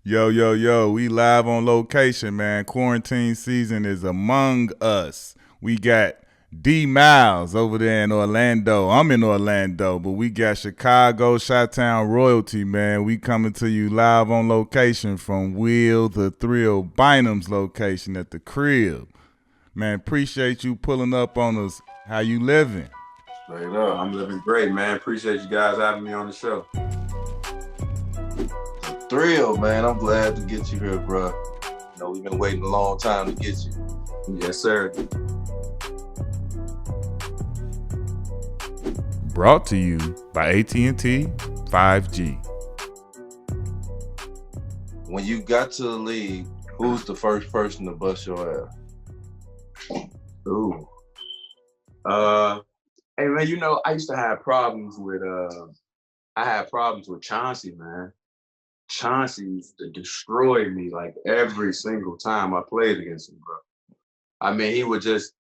Yo, yo, yo, we live on location, man. Quarantine season is among us. We got D Miles over there in Orlando. I'm in Orlando, but we got Chicago, Chi-Town royalty, man. We coming to you live on location from Will the Thrill Bynum's location at the crib. Man, appreciate you pulling up on us. How you living? Straight up. I'm living great, man. Appreciate you guys having me on the show. Thrill, man. I'm glad to get you here, bro. You know, we've been waiting a long time to get you. Yes, sir. Brought to you by AT&T 5G. When you got to the league, who's the first person to bust your ass? Ooh. Hey, man, you know, I used to have problems with, Chauncey, man. Chauncey used to destroy me like every single time I played against him, bro. I mean, he would just,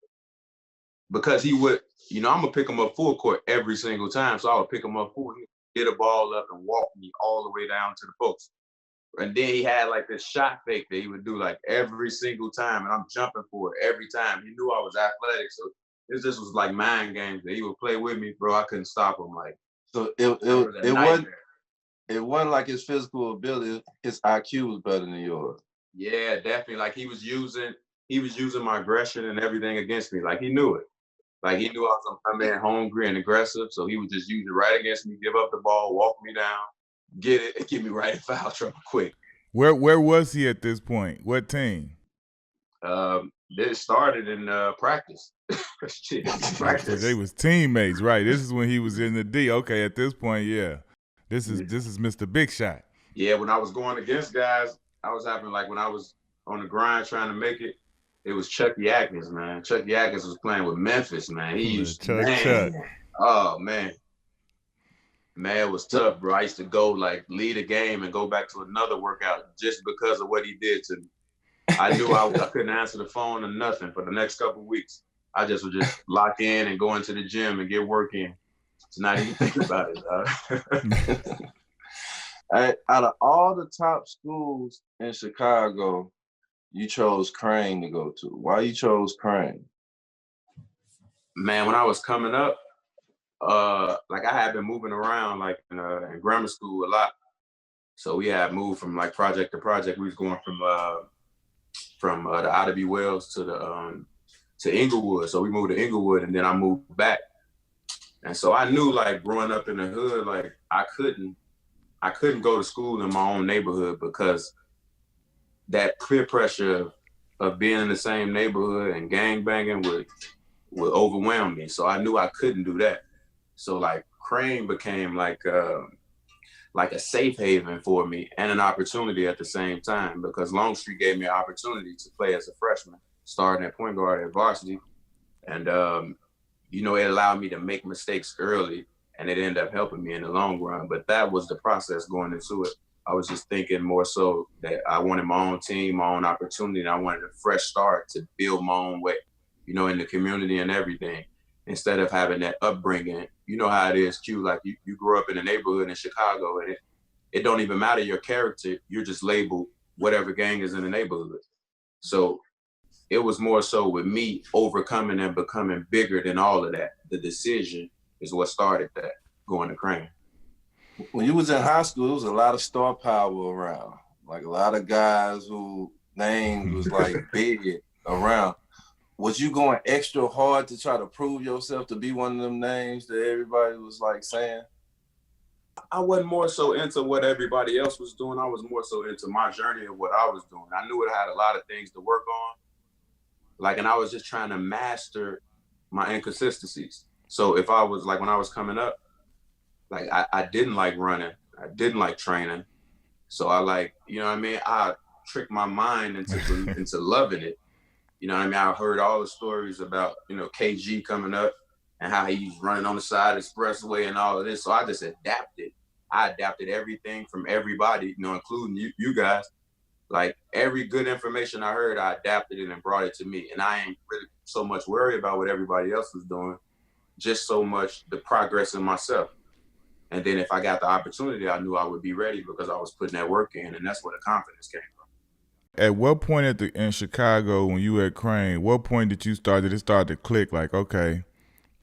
because he would, you know, I'm gonna pick him up full court every single time. So I would pick him up full, he'd get a ball up and walk me all the way down to the post. And then he had like this shot fake that he would do like every single time. And I'm jumping for it every time. He knew I was athletic. So it just was like mind games that he would play with me, bro. I couldn't stop him. Like, so it wasn't like his physical ability, his IQ was better than yours. Yeah, definitely. Like he was using my aggression and everything against me. Like he knew it. Like he knew I was gonna come in hungry and aggressive. So he would just use it right against me, give up the ball, walk me down, get it, and get me right in foul trouble quick. Where was he at this point? What team? It started in practice. Practice. They was teammates, right? This is when he was in the D. Okay, at this point, yeah. This is Mr. Big Shot. Yeah, when I was going against guys, I was having like when I was on the grind trying to make it, it was Chucky Atkins, man. Chucky Atkins was playing with Memphis, man. He used to, oh man. Man, it was tough, bro. I used to go like lead a game and go back to another workout just because of what he did to me. I knew I couldn't answer the phone or nothing for the next couple of weeks. I just would just lock in and go into the gym and get work in. To not even think about it. Out of all the top schools in Chicago, you chose Crane to go to. Why you chose Crane? Man, when I was coming up, like I had been moving around like in grammar school a lot. So we had moved from like project to project. We was going from the Ida Wells to Inglewood. So we moved to Inglewood and then I moved back. And so I knew like growing up in the hood, like I couldn't go to school in my own neighborhood because that peer pressure of being in the same neighborhood and gang banging would overwhelm me. So I knew I couldn't do that. So like Crane became like a safe haven for me and an opportunity at the same time because Longstreet gave me an opportunity to play as a freshman, starting at point guard at varsity. And you know, it allowed me to make mistakes early and it ended up helping me in the long run. But that was the process going into it. I was just thinking more so that I wanted my own team, my own opportunity, and I wanted a fresh start to build my own way, you know, in the community and everything, instead of having that upbringing. You know how it is, Q, like you grew up in a neighborhood in Chicago and it don't even matter your character, you're just labeled whatever gang is in the neighborhood. So it was more so with me overcoming and becoming bigger than all of that. The decision is what started that, going to Crane. When you was in high school, there was a lot of star power around. Like a lot of guys who names was like big around. Was you going extra hard to try to prove yourself to be one of them names that everybody was like saying? I wasn't more so into what everybody else was doing. I was more so into my journey of what I was doing. I knew it had a lot of things to work on. Like, and I was just trying to master my inconsistencies. So if I was like, when I was coming up, like I didn't like running. I didn't like training. So I like, you know what I mean? I tricked my mind into loving it. You know what I mean? I heard all the stories about, you know, KG coming up and how he's running on the side of the expressway and all of this. So I just adapted. I adapted everything from everybody, you know, including you guys. Like every good information I heard, I adapted it and brought it to me. And I ain't really so much worried about what everybody else was doing, just so much the progress in myself. And then if I got the opportunity, I knew I would be ready because I was putting that work in, and that's where the confidence came from. At what point in Chicago when you were at Crane, what point did it start to click? Like, okay,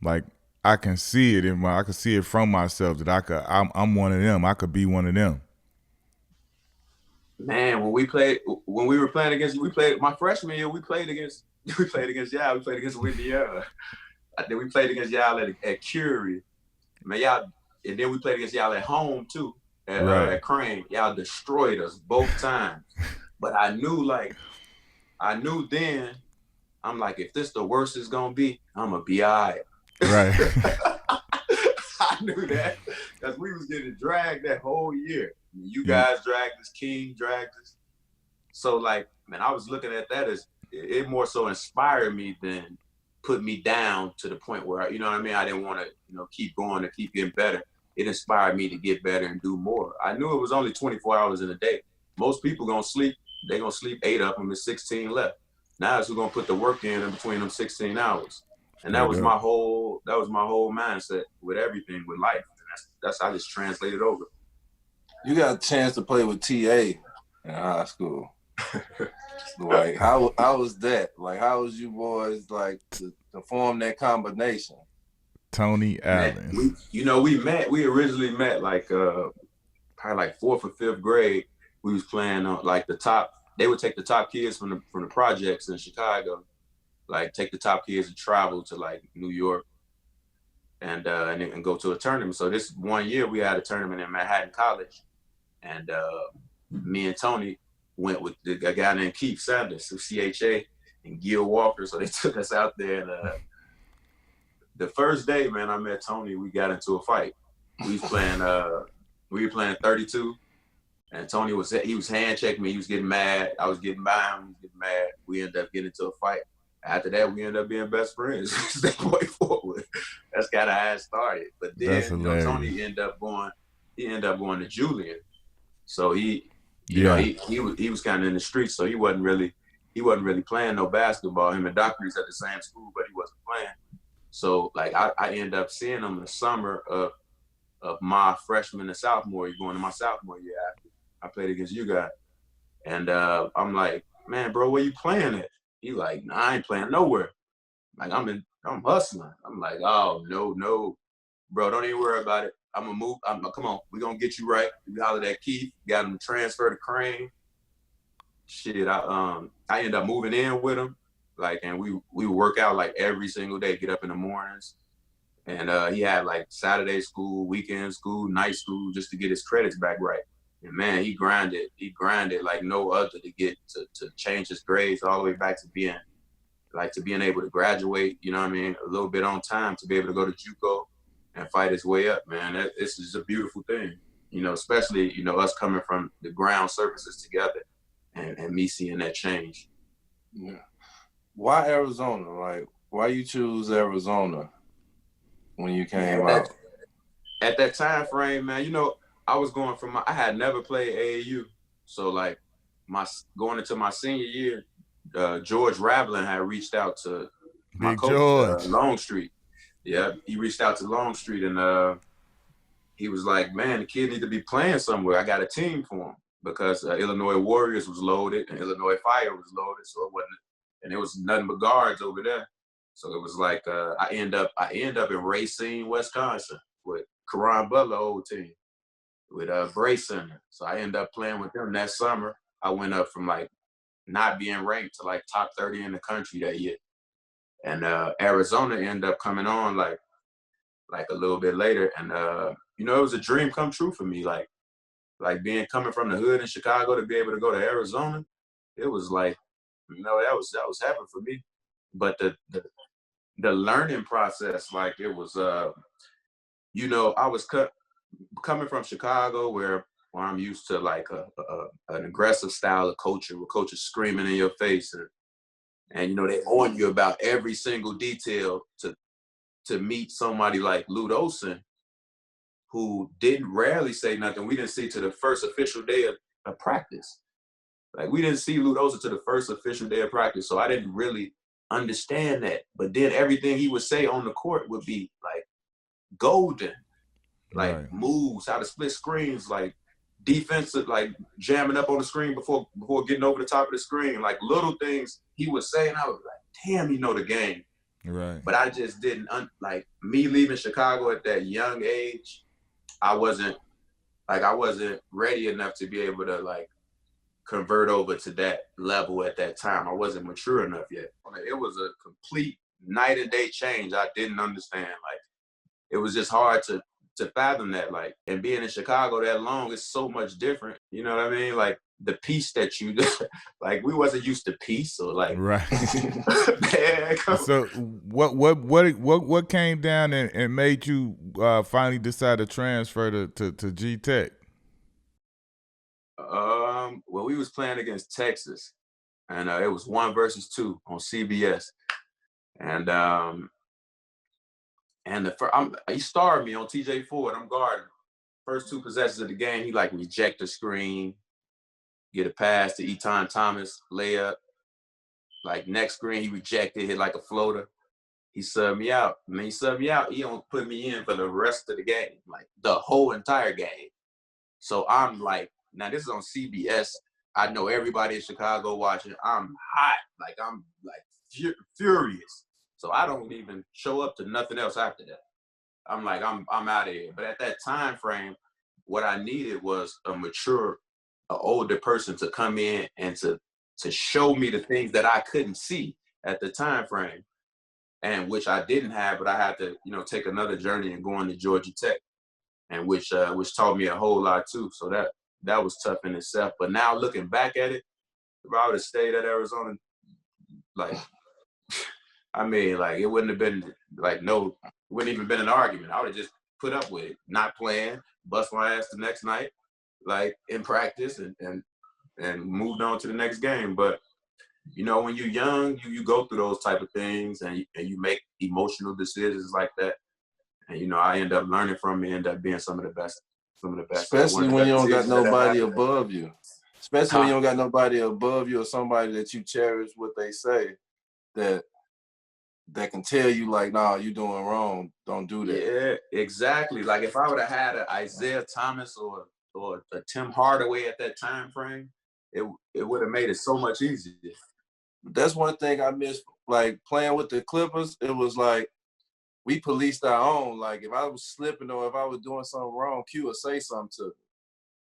like I can see it I can see it from myself that I'm one of them. I could be one of them. Man, when we were playing against, my freshman year. We played against y'all. We played against Indiana. I think we played against y'all at Curie. Man, y'all, and then we played against y'all at home too at Crane. Y'all destroyed us both times. But I knew then. I'm like, if this the worst it's gonna be, I'm gonna be all right. Right. I knew that because we was getting dragged that whole year. You guys dragged us, King dragged us. So like, man, I was looking at that as it more so inspired me than put me down to the point where, you know what I mean? I didn't want to, keep going and keep getting better. It inspired me to get better and do more. I knew it was only 24 hours in a day. Most people gonna sleep, they gonna sleep 8 of them and 16 left. Now it's we're gonna put the work in between them 16 hours. And that was my whole mindset with everything, with life. And that's how I just translated over. You got a chance to play with TA in high school. Like, how was that? Like, how was you boys like to form that combination? Tony Allen. We originally met like probably like 4th or 5th grade. We was playing on like the top. They would take the top kids from the projects in Chicago, like take the top kids and travel to like New York and go to a tournament. So this one year we had a tournament in Manhattan College, and me and Tony went with a guy named Keith Sanders, who's CHA, and Gil Walker. So they took us out there, and the first day, man, I met Tony. We got into a fight. We were playing 32. And Tony was hand checking me. He was getting mad. I was getting by him. He was getting mad. We ended up getting into a fight. After that, we ended up being best friends. That boy forward. That's kind of how it started. But then Tony ended up going to Julian. So he was kind of in the streets. So he wasn't really playing no basketball. Him and Doctor was at the same school, but he wasn't playing. So like I ended up seeing him in the summer of my freshman and sophomore year, going to my sophomore year after I played against you guys. And I'm like, man, bro, where you playing at? He like, nah, I ain't playing nowhere. Like, I'm hustling. I'm like, oh, no. Bro, don't even worry about it. I'm going to move. Come on, we're going to get you right. We hollered at Keith, got him to transfer to Crane. Shit, I ended up moving in with him. Like, and we work out like every single day, get up in the mornings. And he had like Saturday school, weekend school, night school, just to get his credits back right. And man, he grinded like no other to get to change his grades all the way back to being able to graduate, you know what I mean, a little bit on time to be able to go to JUCO and fight his way up, man. This is a beautiful thing, especially, us coming from the ground surfaces together and me seeing that change. Yeah. Why Arizona? Like, why you choose Arizona when you came out? At that time frame, man, I was going from I had never played AAU. So like going into my senior year, George Raveling had reached out to my coach, Longstreet. Yeah, he reached out to Longstreet, and he was like, man, the kid need to be playing somewhere. I got a team for him because Illinois Warriors was loaded and Illinois Fire was loaded. So it wasn't, and it was nothing but guards over there. So it was like I end up in Racine, Wisconsin with Karan Butler old team with Bray Center. So I ended up playing with them that summer. I went up from like not being ranked to like top 30 in the country that year. And Arizona ended up coming on like a little bit later. And it was a dream come true for me. Like coming from the hood in Chicago to be able to go to Arizona, it was like, that was heaven for me. But the learning process, like it was, I was coming from Chicago where I'm used to like an aggressive style of culture where coaches screaming in your face and they warn you about every single detail to meet somebody like Lute Olson, who rarely say nothing. We didn't see to the first official day of practice. Like we didn't see Lute Olson to the first official day of practice. So I didn't really understand that. But then everything he would say on the court would be like golden. like moves, how to split screens, like defensive, like jamming up on the screen before getting over the top of the screen, like little things he was saying. I was like, damn, you know the game. Right. But I just didn't like me leaving Chicago at that young age. I wasn't ready enough to be able to like convert over to that level at that time. I wasn't mature enough yet. It was a complete night and day change. I didn't understand. Like, it was just hard to fathom that. Like, and being in Chicago that long is so much different. You know what I mean? Like the peace that you like, we wasn't used to peace, or like right. So what came down and made you finally decide to transfer to G Tech? Well, we was playing against Texas, and it was 1 versus 2 on CBS, and he starred me on TJ Ford. I'm guarding. First 2 possessions of the game, he like reject a screen, get a pass to Eton Thomas, layup. Like next screen, he rejected, hit like a floater. He subbed me out. And then he subbed me out. He don't put me in for the rest of the game, like the whole entire game. So I'm like, now this is on CBS. I know everybody in Chicago watching. I'm hot. Like, I'm like furious. So I don't even show up to nothing else after that. I'm like, I'm out of here. But at that time frame, what I needed was a mature, an older person to come in and to show me the things that I couldn't see at the time frame, and which I didn't have, but I had to, take another journey and going to Georgia Tech, and which taught me a whole lot too. So that was tough in itself. But now looking back at it, if I would have stayed at Arizona, like, I mean, like, it wouldn't have been like it wouldn't even been an argument. I would have just put up with it, not playing, bust my ass the next night, like in practice, and moved on to the next game. But when you're young, you go through those type of things, and you make emotional decisions like that. And I end up learning from it, end up being some of the best. Especially when you don't got nobody above you. Especially when you don't got nobody above you, or somebody that you cherish what they say, that can tell you like, nah, you doing wrong. Don't do that. Yeah, exactly. Like if I would have had an Isaiah Thomas or a Tim Hardaway at that time frame, it would have made it so much easier. That's one thing I miss, like playing with the Clippers. It was like we policed our own. Like if I was slipping or if I was doing something wrong, Q would say something to me.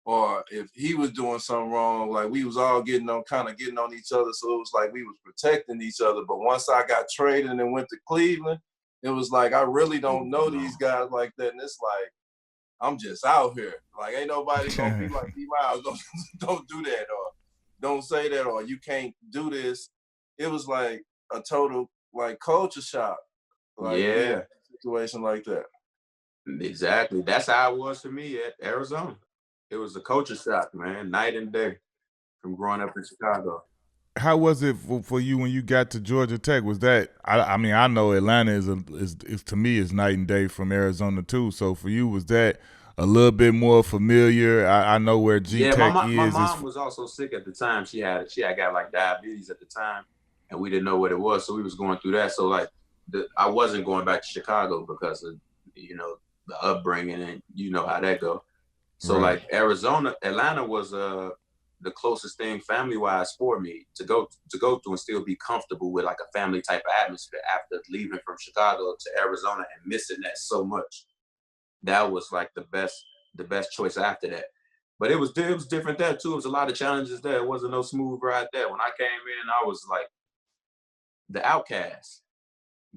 Or if he was doing something wrong, like we was all getting on each other. So it was like we was protecting each other. But once I got traded and went to Cleveland, it was like I really don't know these guys like that. And it's like, I'm just out here. Like ain't nobody gonna be like, D-Miles, don't do that, or don't say that, or you can't do this. It was like a total like culture shock. Like, yeah, situation like that. Exactly. That's how it was for me at Arizona. It was a culture shock, man, night and day from growing up in Chicago. How was it for you when you got to Georgia Tech? Was that I mean, I know Atlanta is to me is night and day from Arizona too. So for you, was that a little bit more familiar? I know where G Tech is. My mom was also sick at the time. She had got like diabetes at the time, and we didn't know what it was, so we was going through that. So like, I wasn't going back to Chicago because of the upbringing, and how that go. So right. Like Atlanta was the closest thing family-wise for me to go through and still be comfortable with like a family type of atmosphere after leaving from Chicago to Arizona and missing that so much. That was like the best choice after that. But it was different there too. It was a lot of challenges there. It wasn't no smooth ride there. When I came in, I was like the outcast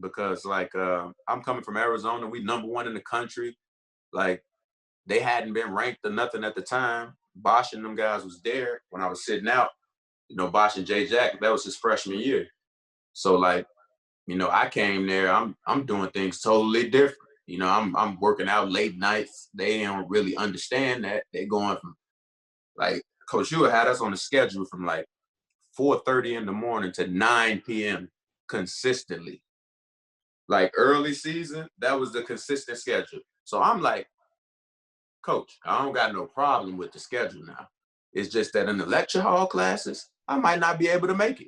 because like I'm coming from Arizona. We #1 in the country. Like they hadn't been ranked or nothing at the time. Bosh and them guys was there when I was sitting out. Bosh and Jay Jack, that was his freshman year. So like, I came there, I'm doing things totally different. I'm working out late nights. They don't really understand that. They going from like Coach Ewell had us on the schedule from like 4:30 in the morning to 9 p.m. consistently. Like early season, that was the consistent schedule. So I'm like, Coach, I don't got no problem with the schedule now. It's just that in the lecture hall classes, I might not be able to make it.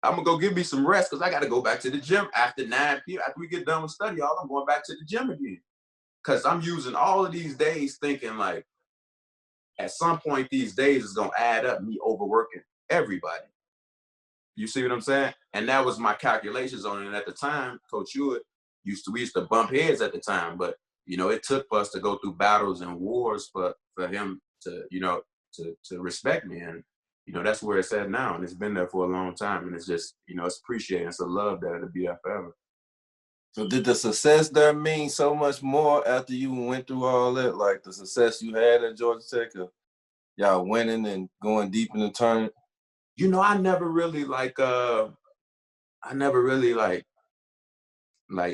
I'm going to go give me some rest because I got to go back to the gym after 9 p.m. After we get done with study hall, I'm going back to the gym again because I'm using all of these days thinking like, at some point these days is gonna add up me overworking everybody. You see what I'm saying? And that was my calculations on it. And at the time, Coach Hewitt we used to bump heads at the time, but it took for us to go through battles and wars for him to, to respect me. And, that's where it's at now. And it's been there for a long time. And it's just, it's appreciated. It's a love that it'll be there forever. So did the success there mean so much more after you went through all that? Like the success you had at Georgia Tech, of y'all winning and going deep in the tournament? I never really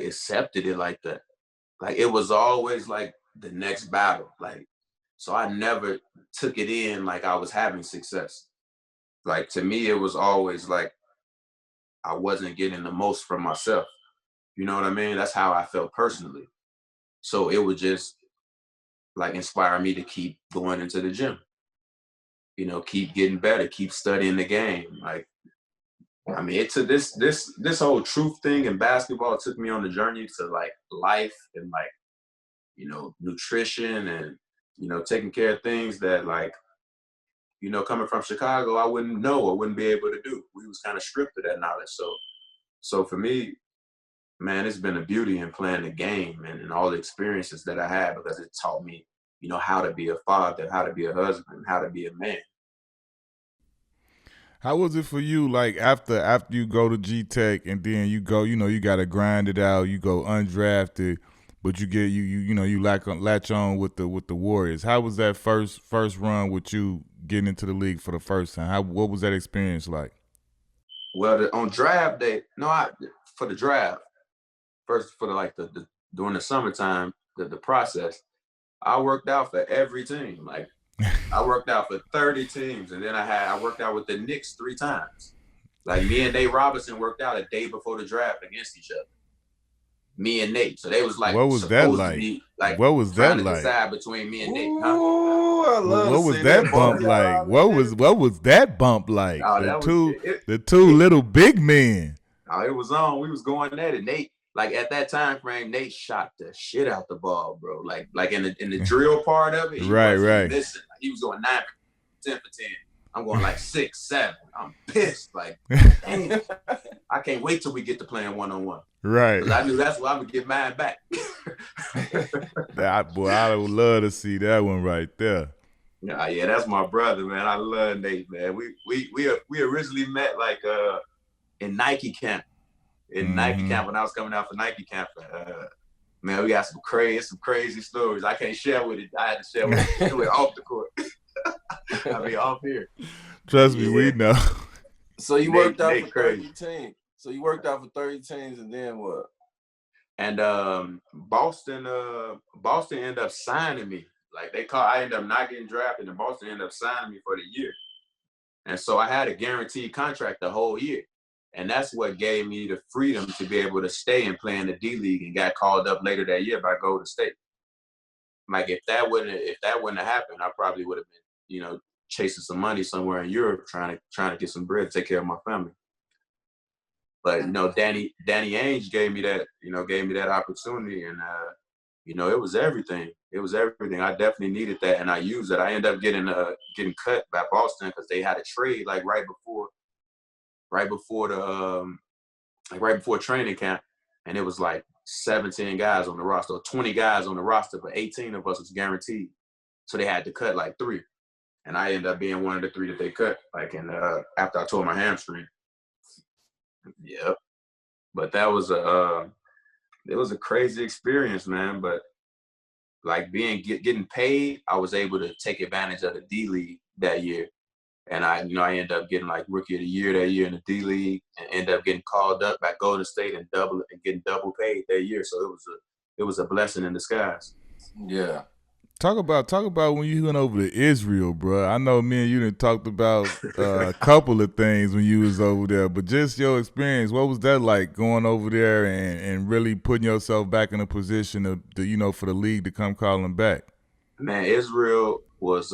accepted it like that. Like it was always like the next battle. Like, so I never took it in like I was having success. Like to me, it was always like I wasn't getting the most from myself. You know what I mean? That's how I felt personally. So it would just like inspire me to keep going into the gym. Keep getting better, keep studying the game. Like, I mean, it took this whole truth thing in basketball took me on the journey to like life and like, nutrition and, taking care of things that like, coming from Chicago, I wouldn't know or wouldn't be able to do. We was kind of stripped of that knowledge. So for me, man, it's been a beauty in playing the game and all the experiences that I had because it taught me, how to be a father, how to be a husband, how to be a man. How was it for you, like, after you go to G-Tech and then you go, you got to grind it out, you go undrafted, but you get, you latch on with the Warriors. How was that first run with you getting into the league for the first time? What was that experience like? Well, on draft day, for the draft, first for the during the summertime, the process, I worked out for every team. Like I worked out for 30 teams, and then I worked out with the Knicks 3 times. Like me and Nate Robinson worked out a day before the draft against each other. Me and Nate, so they was like, what was that like? What was that like? Decide between me and Nate. Ooh, I love what was that bump like? What was that bump like? The two little big men. Oh, it was on. We was going at it. Nate, like at that time frame, Nate shot the shit out the ball, bro. Like in the drill part of it, he wasn't missing. Like, he was going 9 for 10 for 10. I'm going like 6, 7. I'm pissed. Like, dang, I can't wait till we get to playing 1-on-1. Right. Because I knew that's where I would get mine back. I would love to see that one right there. Yeah, that's my brother, man. I love Nate, man. We originally met like in Nike camp. Nike camp when I was coming out for Nike camp. Man, we got some crazy stories. I can't share with it. I had to share with it off the court. I mean, off here. Trust me, we know. So you worked out for 30 teams. So you worked out for 30 teams, and then what? And Boston ended up signing me. Like I ended up not getting drafted, and Boston ended up signing me for the year. And so I had a guaranteed contract the whole year. And that's what gave me the freedom to be able to stay and play in the D League, and got called up later that year by Golden State. Like if that wouldn't have happened, I probably would have been, chasing some money somewhere in Europe, trying to get some bread to take care of my family. But Danny Ainge gave me that opportunity, and it was everything. It was everything. I definitely needed that, and I used it. I ended up getting cut by Boston because they had a trade like right before training camp, and it was like 17 guys on the roster, or 20 guys on the roster, but 18 of us was guaranteed. So they had to cut like 3. And I ended up being one of the 3 that they cut, after I tore my hamstring. Yep. But that was it was a crazy experience, man. But like getting paid, I was able to take advantage of the D League that year. And I ended up getting like Rookie of the Year that year in the D League, and ended up getting called up by Golden State and getting double paid that year. So it was a blessing in disguise. Yeah. Talk about when you went over to Israel, bro. I know me and you done talked about a couple of things when you was over there, but just your experience, what was that like going over there and really putting yourself back in a position to for the league to come calling back? Man, Israel was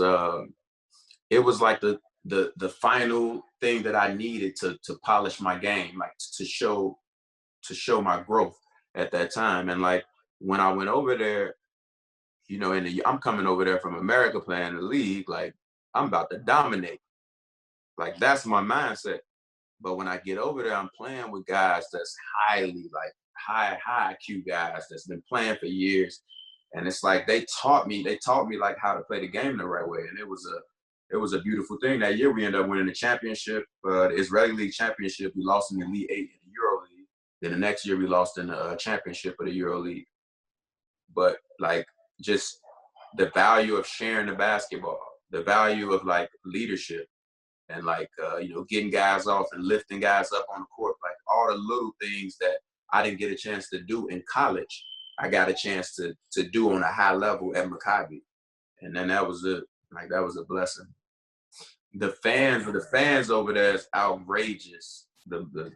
it was like the final thing that I needed to polish my game, like to show my growth at that time. And like when I went over there, you know, I'm coming over there from America playing the league, like I'm about to dominate. Like that's my mindset. But when I get over there, I'm playing with guys that's highly like high IQ guys that's been playing for years. And it's like they taught me like how to play the game the right way. And it was a beautiful thing. That year we ended up winning the championship, the Israeli League championship. We lost in the Elite 8 in the Euro League. Then the next year we lost in the championship of the Euro League. But like just the value of sharing the basketball, the value of like leadership, and like you know, getting guys off and lifting guys up on the court, like all the little things that I didn't get a chance to do in college, I got a chance to do on a high level at Maccabi, and then that was a blessing. The fans over there is outrageous. The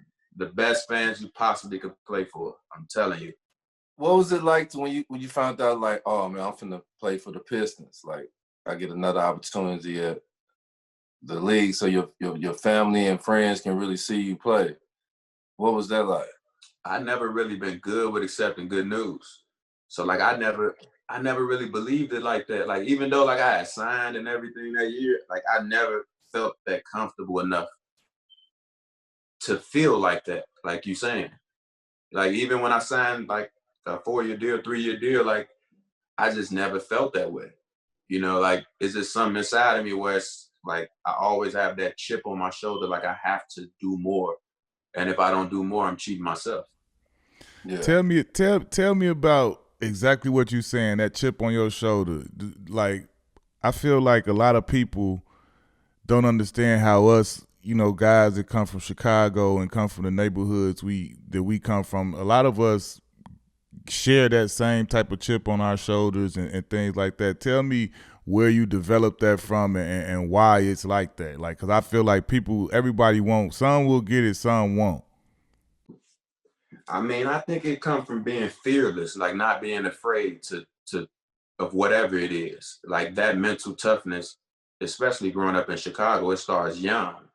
best fans you possibly could play for. I'm telling you. What was it like when you found out, like, oh man, I'm finna play for the Pistons? Like, I get another opportunity at the league, so your family and friends can really see you play. What was that like? I never really been good with accepting good news. So like I never really believed it like that. Like even though like I had signed and everything that year, like I never felt that comfortable enough to feel like that, like you saying. Like even when I signed like a 4-year deal, 3-year deal, like I just never felt that way. You know, like it's just something inside of me where it's like I always have that chip on my shoulder, like I have to do more. And if I don't do more, I'm cheating myself. Yeah. Tell me about exactly what you're saying, that chip on your shoulder. Like, I feel like a lot of people don't understand how us, you know, guys that come from Chicago and come from the neighborhoods that we come from, a lot of us share that same type of chip on our shoulders and things like that. Tell me where you developed that from and why it's like that. Like, because I feel like everybody won't. Some will get it, some won't. I mean, I think it comes from being fearless, like not being afraid of whatever it is. Like that mental toughness, especially growing up in Chicago, it starts young,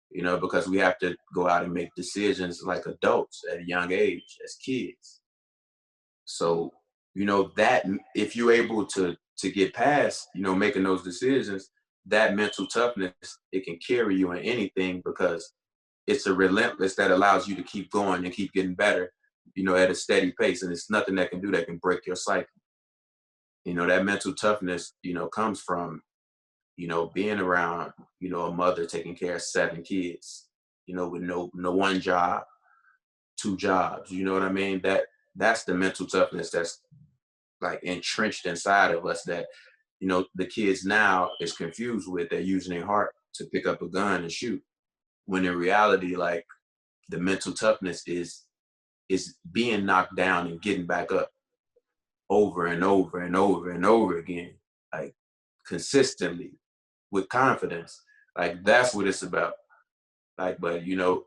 you know, because we have to go out and make decisions like adults at a young age, as kids. So, you know, that if you're able to get past, you know, making those decisions, that mental toughness, it can carry you in anything because it's a relentless that allows you to keep going and keep getting better, you know, at a steady pace. And it's nothing that can do that can break your cycle. You know, that mental toughness, you know, comes from, you know, being around, you know, a mother taking care of 7 kids, you know, with no one job, 2 jobs, you know what I mean? That's the mental toughness that's like entrenched inside of us that, you know, the kids now is confused with. They're using their heart to pick up a gun and shoot. When in reality, like the mental toughness is being knocked down and getting back up over and over and over and over again, like consistently with confidence. Like that's what it's about. Like, but you know,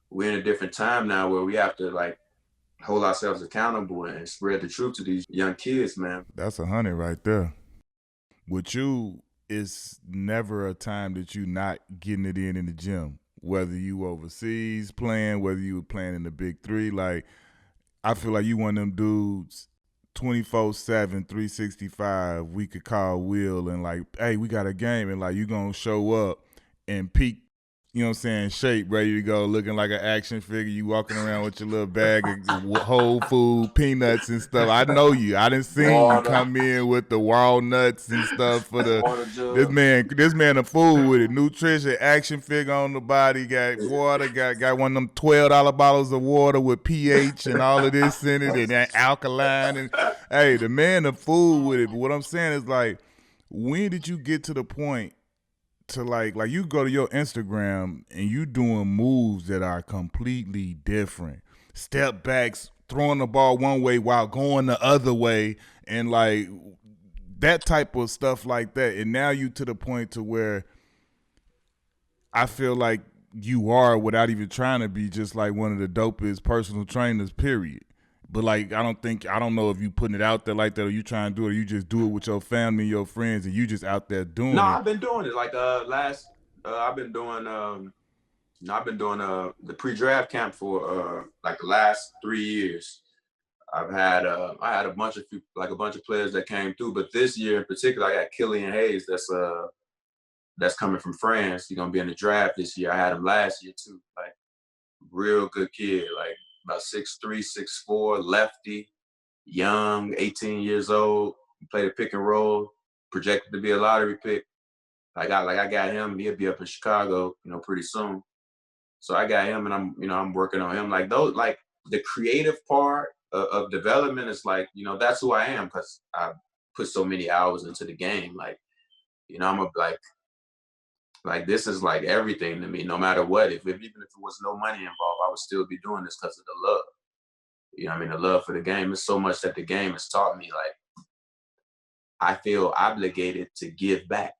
we're in a different time now where we have to like hold ourselves accountable and spread the truth to these young kids, man. That's 100 right there. With you, it's never a time that you not getting it in the gym. Whether you overseas playing, whether you were playing in the Big 3, like I feel like you one of them dudes 24/7, 365. We could call Will and like, hey, we got a game, and like you gonna show up and peak, you know what I'm saying, shape, ready to go, looking like an action figure. You walking around with your little bag of Whole Food peanuts and stuff. I know you. I done seen you come in with the walnuts and stuff for this man a fool with it. Nutrition, action figure on the body, got water, got one of them $12 bottles of water with pH and all of this in it and that alkaline. And hey, the man a fool with it. But what I'm saying is like, when did you get to the point to like you go to your Instagram and you doing moves that are completely different, step backs, throwing the ball one way while going the other way, and like that type of stuff like that, and now you to the point to where I feel like you are, without even trying to be, just like one of the dopest personal trainers, period. But like, I don't know if you putting it out there like that, or you trying to do it, or you just do it with your family, your friends, and you just out there doing it. No, I've been doing it. Like I've been doing the pre-draft camp for like the last 3 years. I had a bunch of players that came through, but this year in particular, I got Killian Hayes that's coming from France. He's gonna be in the draft this year. I had him last year too. Like real good kid, like about 6'3", 6'4", lefty, young, 18 years old. Played a pick and roll, projected to be a lottery pick. I got him. He'll be up in Chicago, pretty soon. So I got him, and I'm working on him. Like those, like the creative part of development is like, that's who I am because I put so many hours into the game. Like, I'm like this is like everything to me. No matter what, even if it was no money involved, I would still be doing this because of the love. The love for the game. It's so much that the game has taught me. Like, I feel obligated to give back,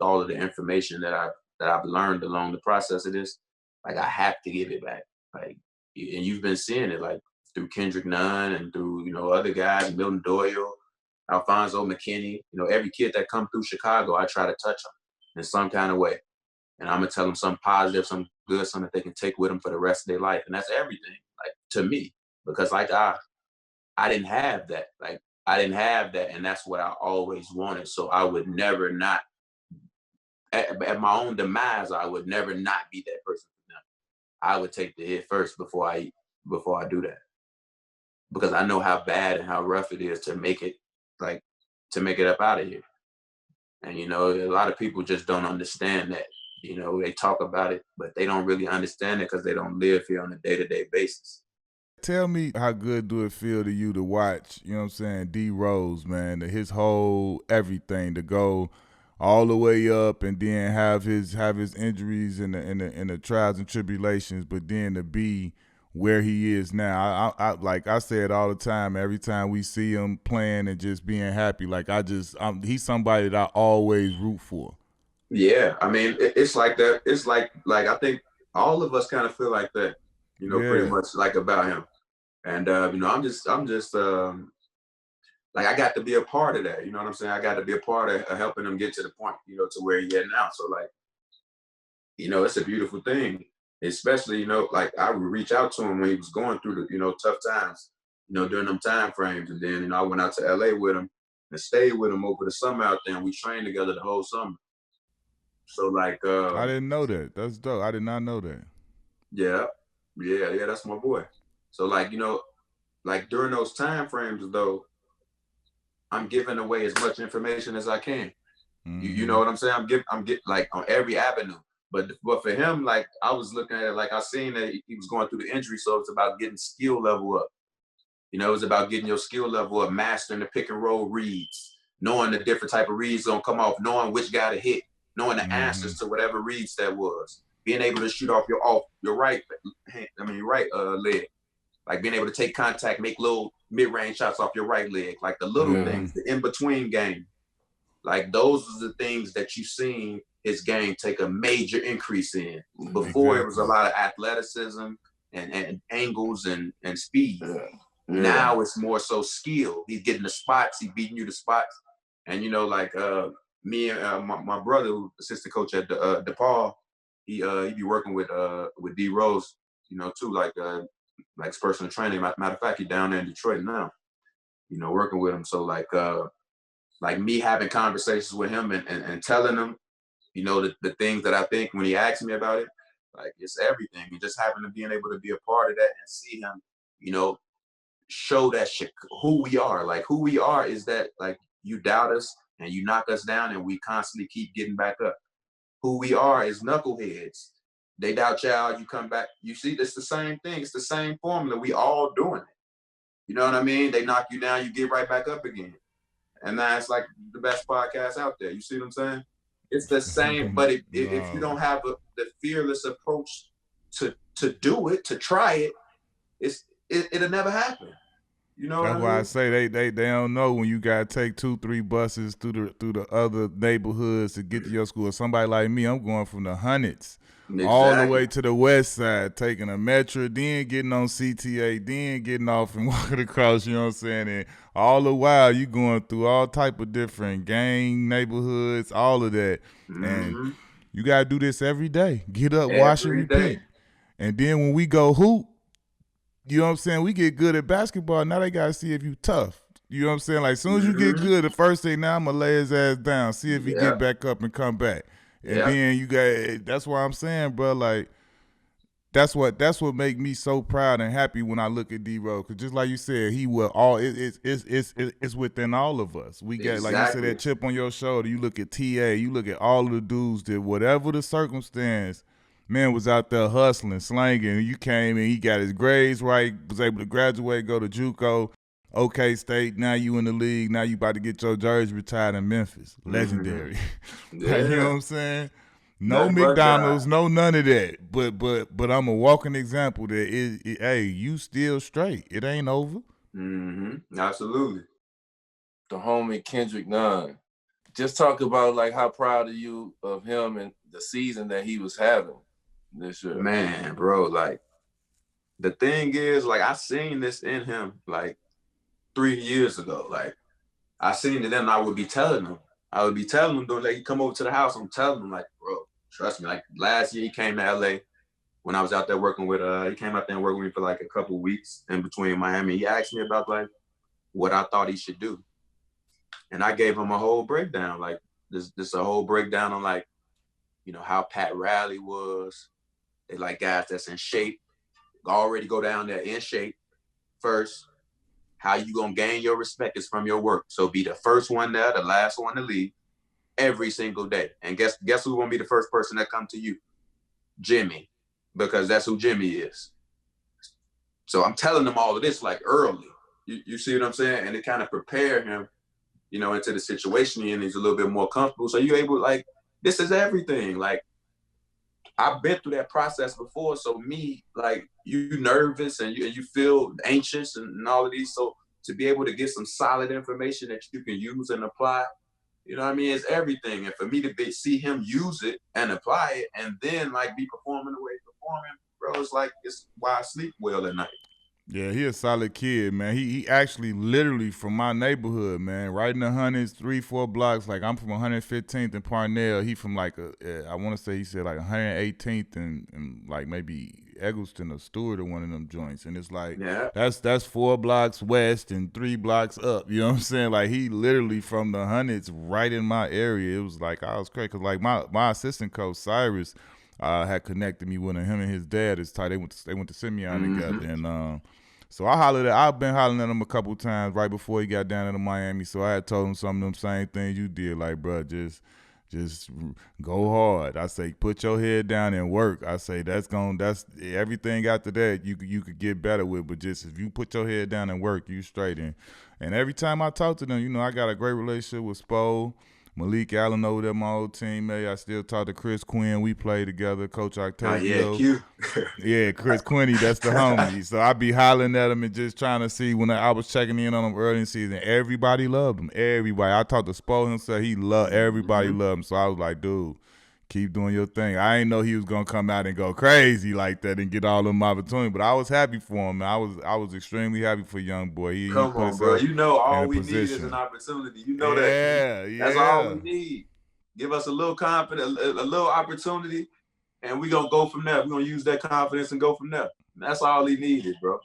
all of the information that I've learned along the process of this. Like, I have to give it back. Like, and you've been seeing it, like through Kendrick Nunn and through other guys, Milton Doyle, Alfonso McKinney. Every kid that come through Chicago, I try to touch them in some kind of way, and I'm gonna tell them something positive, something good, something that they can take with them for the rest of their life, and that's everything. Like, to me, because like I didn't have that. Like, I didn't have that, and that's what I always wanted. So I would never not, at my own demise, I would never not be that person for them. I would take the hit first before I do that, because I know how bad and how rough it is to make it up out of here. And a lot of people just don't understand that. They talk about it, but they don't really understand it because they don't live here on a day-to-day basis. Tell me, how good do it feel to you to watch, D Rose, man, his whole everything, to go all the way up and then have his injuries and the trials and tribulations, but then to be where he is now. I like I said all the time, every time we see him playing and just being happy, like he's somebody that I always root for. Yeah, it's like that. It's like I think all of us kind of feel like that, pretty much like about him. And I'm just like, I got to be a part of that. You know what I'm saying? I got to be a part of helping him get to the point, to where he's at now. So like, it's a beautiful thing. Especially, like I would reach out to him when he was going through the, tough times, during them time frames. And then, I went out to LA with him and stayed with him over the summer out there, and we trained together the whole summer. So like, I didn't know that. That's dope. I did not know that. Yeah, that's my boy. So like, like during those time frames though, I'm giving away as much information as I can. Mm-hmm. You know what I'm saying? I'm getting like on every avenue. But for him, like I was looking at it, like I seen that he was going through the injury, so it's about getting skill level up. It's about getting your skill level up, mastering the pick and roll reads, knowing the different type of reads gonna come off, knowing which guy to hit, knowing the answers to whatever reads that was, being able to shoot off your right leg, like being able to take contact, make little mid-range shots off your right leg, like the little things, the in-between game. Like those are the things that you've seen his game take a major increase in. Before, It was a lot of athleticism and angles and speed. Yeah. Now it's more so skill. He's getting the spots, he's beating you the spots. And like me and my brother, who's assistant coach at DePaul, he be working with D Rose, too, like personal training. Matter of fact, he's down there in Detroit now, working with him. So like me having conversations with him and telling him, the things that I think when he asks me about it, like it's everything. And just having to being able to be a part of that and see him, show that shit, who we are. Like who we are is that, like, you doubt us and you knock us down and we constantly keep getting back up. Who we are is knuckleheads. They doubt y'all, you come back. You see, it's the same thing. It's the same formula. We all doing it. You know what I mean? They knock you down, you get right back up again. And that's like the best podcast out there. You see what I'm saying? It's the same, but if you don't have the fearless approach to do it, to try it, it'll never happen. That's why I say they don't know when you gotta take 2-3 buses through the other neighborhoods to get to your school. Somebody like me, I'm going from the hundreds all the way to the west side, taking a metro, then getting on CTA, then getting off and walking across. You know what I'm saying? And all the while you going through all type of different gang neighborhoods, all of that, and you gotta do this every day. Get up, wash and repeat, and then when we go hoop, you know what I'm saying? We get good at basketball. Now they got to see if you tough. You know what I'm saying? Like, as soon as you get good, the first thing, now I'm going to lay his ass down, see if he get back up and come back. And then you got, that's why I'm saying, bro, like, that's what make me so proud and happy when I look at D-Rose. Because just like you said, he will all, it's within all of us. We got, like you said, that chip on your shoulder. You look at TA, you look at all of the dudes that whatever the circumstance, man was out there hustling, slanging. You came in, he got his grades right, was able to graduate, go to JUCO, OK State. Now you in the league. Now you about to get your jersey retired in Memphis. Legendary. Like, you know what I'm saying? No Nothing McDonald's, no none of that. But I'm a walking example that hey, you still straight. It ain't over. Absolutely. The homie Kendrick Nunn. Just talk about like how proud are you of him and the season that he was having this year. Man, bro, like the thing is, like I seen this in him like 3 years ago. Like I seen it and I would be telling him. During like he come over to the house, I'm telling him like, bro, trust me. Like last year he came to LA when I was out there working with he came out there and worked with me for like a couple of weeks in between Miami. He asked me about like what I thought he should do. And I gave him a whole breakdown, like this a whole breakdown on like, you know, how Pat Riley was. They like guys that's in shape, already go down there in shape first. How you gonna gain your respect is from your work. So be the first one there, the last one to leave every single day. And guess who's gonna be the first person that come to you? Jimmy, because that's who Jimmy is. So I'm telling them all of this like early. You see what I'm saying? And it kind of prepare him, you know, into the situation and he's a little bit more comfortable. So you're able, like, this is everything. Like, I've been through that process before. So me, like, you nervous and you feel anxious and all of these. So to be able to get some solid information that you can use and apply, you know what I mean? It's everything. And for me to see him use it and apply it and then like be performing the way he's performing, bro, it's like, it's why I sleep well at night. Yeah, he a solid kid, man. He actually literally from my neighborhood, man. Right in the hundreds, 3-4 blocks. Like I'm from 115th and Parnell. He from like I want to say he said like 118th and like maybe Eggleston or Stewart or one of them joints. And it's like that's 4 blocks west and 3 blocks up. You know what I'm saying? Like he literally from the hundreds right in my area. It was like I was crazy because like my assistant coach Cyrus had connected me with him and his dad. Is tight. They went to Simeon together and. So I've been hollering at him a couple times right before he got down to Miami. So I had told him some of them same things you did, like, bro, just go hard. I say, put your head down and work. I say that's everything after that you could get better with, but just if you put your head down and work, you straight in. And every time I talk to them, you know, I got a great relationship with Spo. Malik Allen over there, my old teammate. I still talk to Chris Quinn. We play together, Coach Octavio. Yeah, Chris Quinny, that's the homie. So I be hollering at him and just trying to see when I was checking in on him early in the season. Everybody loved him. Everybody. I talked to Spo and said everybody loved him. So I was like, dude, keep doing your thing. I didn't know he was gonna come out and go crazy like that and get all them opportunities, but I was happy for him. I was extremely happy for young boy. Come on, bro. You know all we need is an opportunity. You know that. Yeah. That's all we need. Give us a little confidence, a little opportunity, and we're gonna go from there. We're gonna use that confidence and go from there. That's all he needed, bro.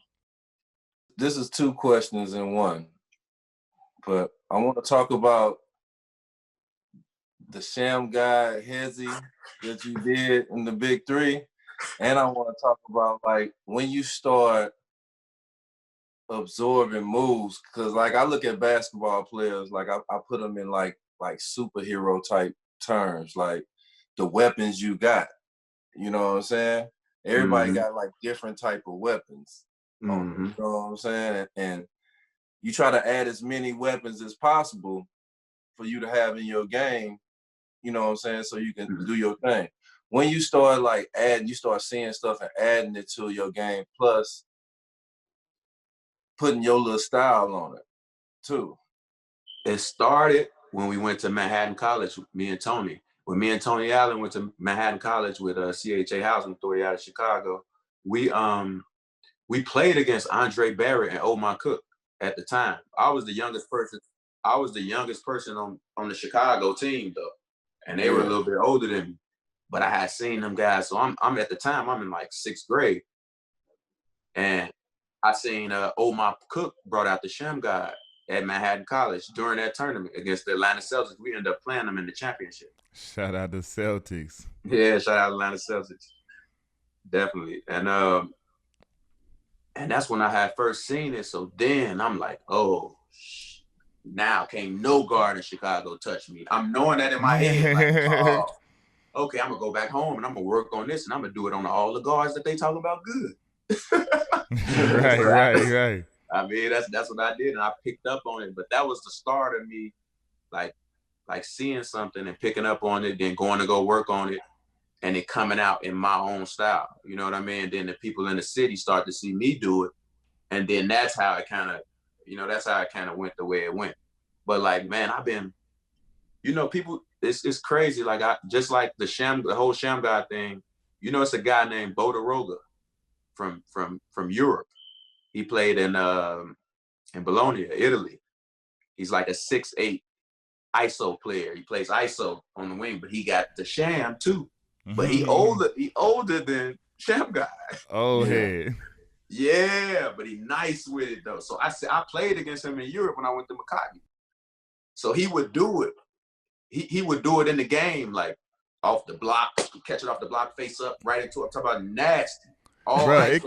This is 2 questions in one, but I want to talk about the Shammgod hezzy that you did in the Big 3. And I want to talk about like when you start absorbing moves, because like I look at basketball players, like I put them in like superhero type terms, like the weapons you got. You know what I'm saying? Everybody got like different type of weapons. You know what I'm saying? And you try to add as many weapons as possible for you to have in your game. You know what I'm saying? So you can do your thing. When you start like you start seeing stuff and adding it to your game, plus putting your little style on it too. It started when we went to Manhattan College, me and Tony. When me and Tony Allen went to Manhattan College with CHA Housing Authority out of Chicago, we played against Andre Barrett and Omar Cook at the time. I was the youngest person on the Chicago team though. And they were a little bit older than me. But I had seen them guys. So I'm at the time, I'm in like 6th grade. And I seen Omar Cook brought out the Shammgod at Manhattan College during that tournament against the Atlanta Celtics. We ended up playing them in the championship. Shout out to Celtics. Yeah, shout out to Atlanta Celtics. Definitely. And that's when I had first seen it. So then I'm like, oh, now can't no guard in Chicago touch me. I'm knowing that in my head. Like, oh, okay, I'm going to go back home and I'm going to work on this and I'm going to do it on all the guards that they talk about good. Right. I mean, that's what I did, and I picked up on it. But that was the start of me, like seeing something and picking up on it, then going to go work on it, and it coming out in my own style. You know what I mean? Then the people in the city start to see me do it, and then that's how it kind of, that's how it kind of went the way it went. But like, man, I've been, people, it's crazy. Like just like the whole Shammgod thing. It's a guy named Bodaroga from Europe. He played in Bologna, Italy. He's like a 6'8" ISO player. He plays ISO on the wing, but he got the Sham too. But he older than Shammgod. Oh, head. Yeah, but he nice with it though. So I played against him in Europe when I went to Maccabi. So he would do it. He would do it in the game, like off the block, catch it off the block, face up, right into it. I'm talking about nasty. Bro,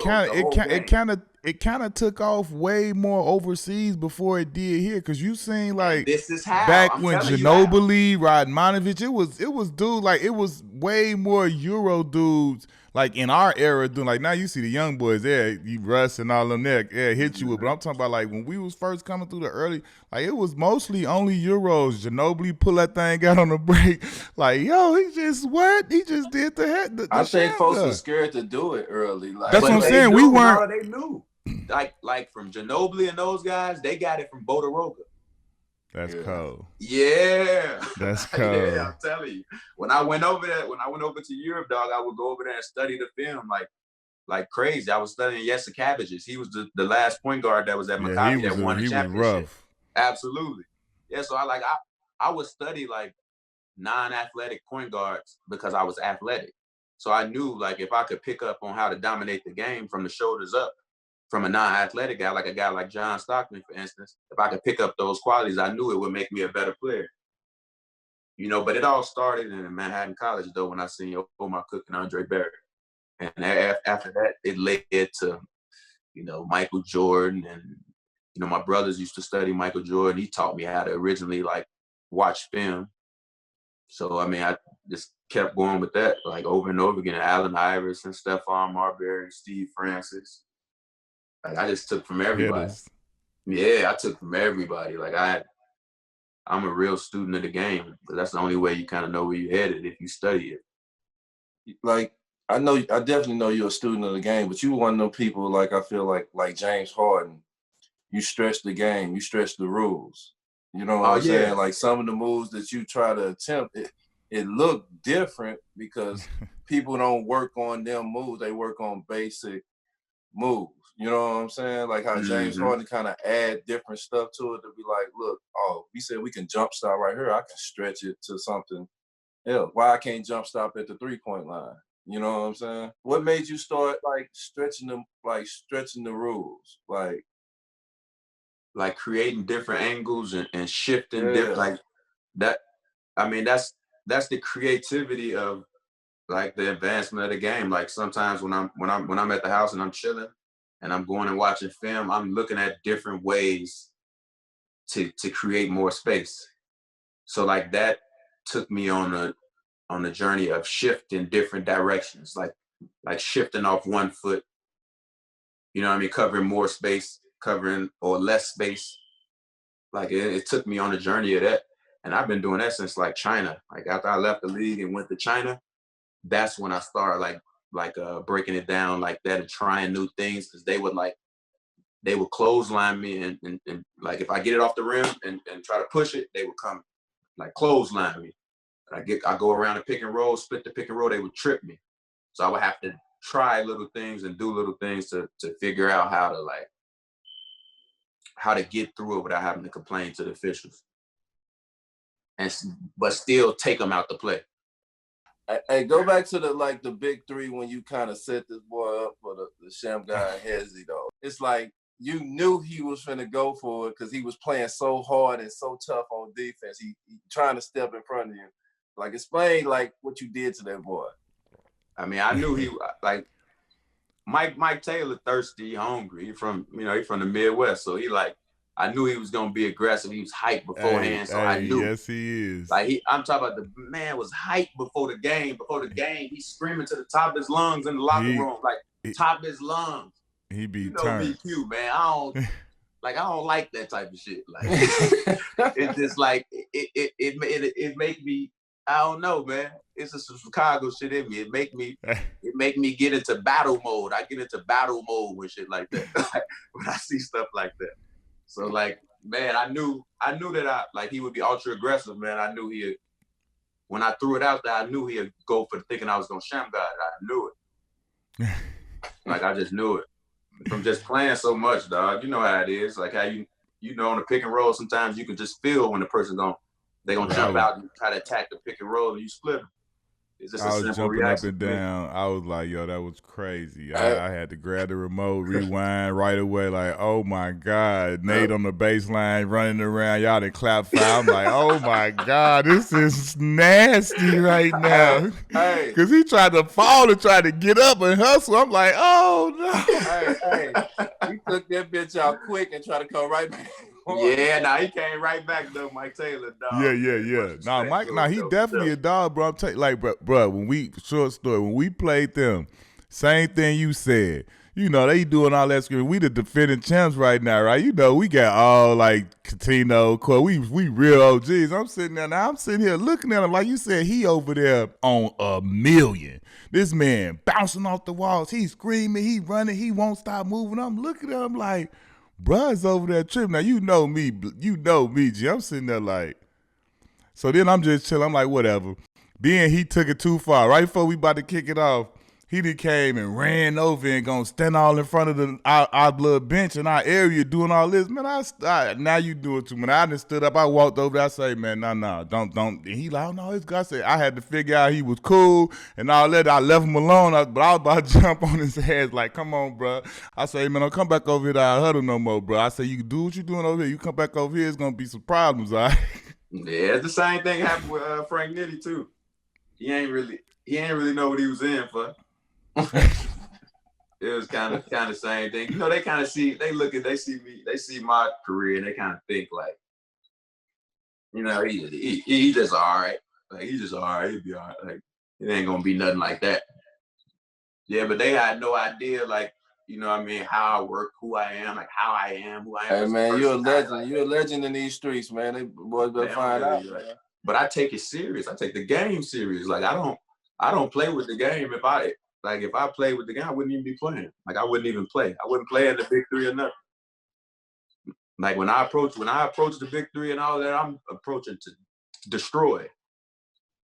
it kind of took off way more overseas before it did here, because you seen like this is how, back when Ginobili, Radmanovich, it was dude, like it was way more Euro dudes like in our era doing, like now you see the young boys there, you Russ and all them there, hit you with, but I'm talking about like when we was first coming through the early, like it was mostly only Euros. Ginobili pull that thing out on the break, like he just did the head. I think folks were scared to do it early. Like, that's what I'm saying. We weren't. They knew, like from Ginobili and those guys, they got it from Bodaroga. That's cold. Yeah. That's cold. Yeah, I'm telling you. When I went over to Europe, dog, I would go over there and study the film like crazy. I was studying Jesse Cabbages. He was the last point guard that was at Maccabi that won the championship. Was rough. Absolutely. Yeah, so I would study like non-athletic point guards because I was athletic. So I knew like if I could pick up on how to dominate the game from the shoulders up, from a non-athletic guy, like a guy like John Stockton, for instance, if I could pick up those qualities, I knew it would make me a better player. But it all started in Manhattan College, though, when I seen Omar Cook and Andre Barrett. And after that, it led to, Michael Jordan. And, my brothers used to study Michael Jordan. He taught me how to originally, like, watch film. So, I mean, I just kept going with that, like, over and over again. Allen Iverson, Stephon Marbury, Steve Francis. Like, I just took from everybody. Yeah, I took from everybody. Like, I'm a real student of the game. But that's the only way you kind of know where you're headed, if you study it. Like, I definitely know you're a student of the game, but you one of them people, like, I feel like James Harden. You stretch the game, you stretch the rules. You know what I'm saying? Like, some of the moves that you try to attempt, it looked different because people don't work on them moves. They work on basic moves. You know what I'm saying? Like how James Harden kind of add different stuff to it to be like, look, we said we can jump stop right here. I can stretch it to something else. Why I can't jump stop at the 3-point line? You know what I'm saying? What made you start like stretching the rules? Like creating different angles and shifting different, like that. I mean, that's the creativity of like the advancement of the game. Like sometimes when I'm at the house and I'm chilling and I'm going and watching film, I'm looking at different ways to create more space. So like that took me on a journey of shifting different directions, like shifting off one foot, you know what I mean, covering more space, covering or less space. Like it took me on a journey of that. And I've been doing that since like China. Like after I left the league and went to China, that's when I started like breaking it down like that and trying new things, because they would clothesline me and like if I get it off the rim and try to push it, they would come like clothesline me. I go around the pick and roll, split the pick and roll, they would trip me. So I would have to try little things and do little things to figure out how to get through it without having to complain to the officials. But still take them out the play. Hey, go back to the big three when you kind of set this boy up for the Shammgod and Hezzy though. It's like you knew he was finna go for it because he was playing so hard and so tough on defense. He trying to step in front of you. Like explain like what you did to that boy. I mean, I knew he like Mike Taylor thirsty, hungry. He from the Midwest, so I knew he was gonna be aggressive. He was hyped beforehand, so I knew. Yes, he is. Like I'm talking about the man was hyped before the game. Before the game, he's screaming to the top of his lungs in the locker room, top of his lungs. He be me, Q, man. I don't like that type of shit. Like it's just like it make me. I don't know, man. It's just some Chicago shit in me. It make me get into battle mode. I get into battle mode with shit like that when I see stuff like that. So like, man, I knew that he would be ultra aggressive, man. I knew when I threw it out there, I knew he'd go for thinking I was gonna Shammgod. I knew it. Like I just knew it from just playing so much, dog. You know how it is. Like how you know on the pick and roll, sometimes you can just feel when the person's they're gonna jump out and try to attack the pick and roll and you split them. It's just I was jumping reaction. up and down. I was like, yo, that was crazy. I had to grab the remote, rewind right away. Like, oh my God, Nate on the baseline running around. Y'all done clap foul. I'm like, oh my God, this is nasty right now. Because he tried to fall and tried to get up and hustle. I'm like, oh no. He took that bitch out quick and tried to come right back. Yeah, he came right back though, Mike Taylor, dog. Yeah. Mike, he definitely a dog, bro. I'm telling you, like, bro, when we played them, same thing you said. You know, they doing all that screaming. We the defending champs right now, right? You know, we got all like Catino, we real OGs. I'm sitting here looking at him like you said, he over there on a million. This man bouncing off the walls, he's screaming, he running, he won't stop moving. I'm looking at him like, bruh's over there tripping. Now, you know me, G. I'm sitting there like, so then I'm just chilling. I'm like, whatever. Then he took it too far. Right before we about to kick it off, he done came and ran over and gonna stand all in front of our blood bench in our area doing all this. Man, now you do it too, man. I done stood up. I walked over there. I say, man, no, don't. And he like, oh, no, it's God. I said, I had to figure out he was cool and all that. I left him alone, but I was about to jump on his ass like, come on, bro. I say, man, don't come back over here to our huddle no more, bro. I say, you do what you doing over here. You come back over here, it's gonna be some problems, all right? Yeah, it's the same thing happened with Frank Nitty too. He ain't really know what he was in for. It was kind of the same thing. You know, they kind of see my career and they kind of think like, you know, he just all right. Like he's just all right. He'll be all right. Like it ain't gonna be nothing like that. Yeah, but they had no idea, like, you know what I mean, how I work, who I am, like how I am, who I am. Hey man, you're a legend. Like, you're a legend in these streets, man. They boys better find out. Like, but I take it serious. I take the game serious. Like I don't play with the game. If I played with the game, I wouldn't even be playing. Like I wouldn't even play. I wouldn't play in the big three or nothing. Like when I approach the big three and all that, I'm approaching to destroy.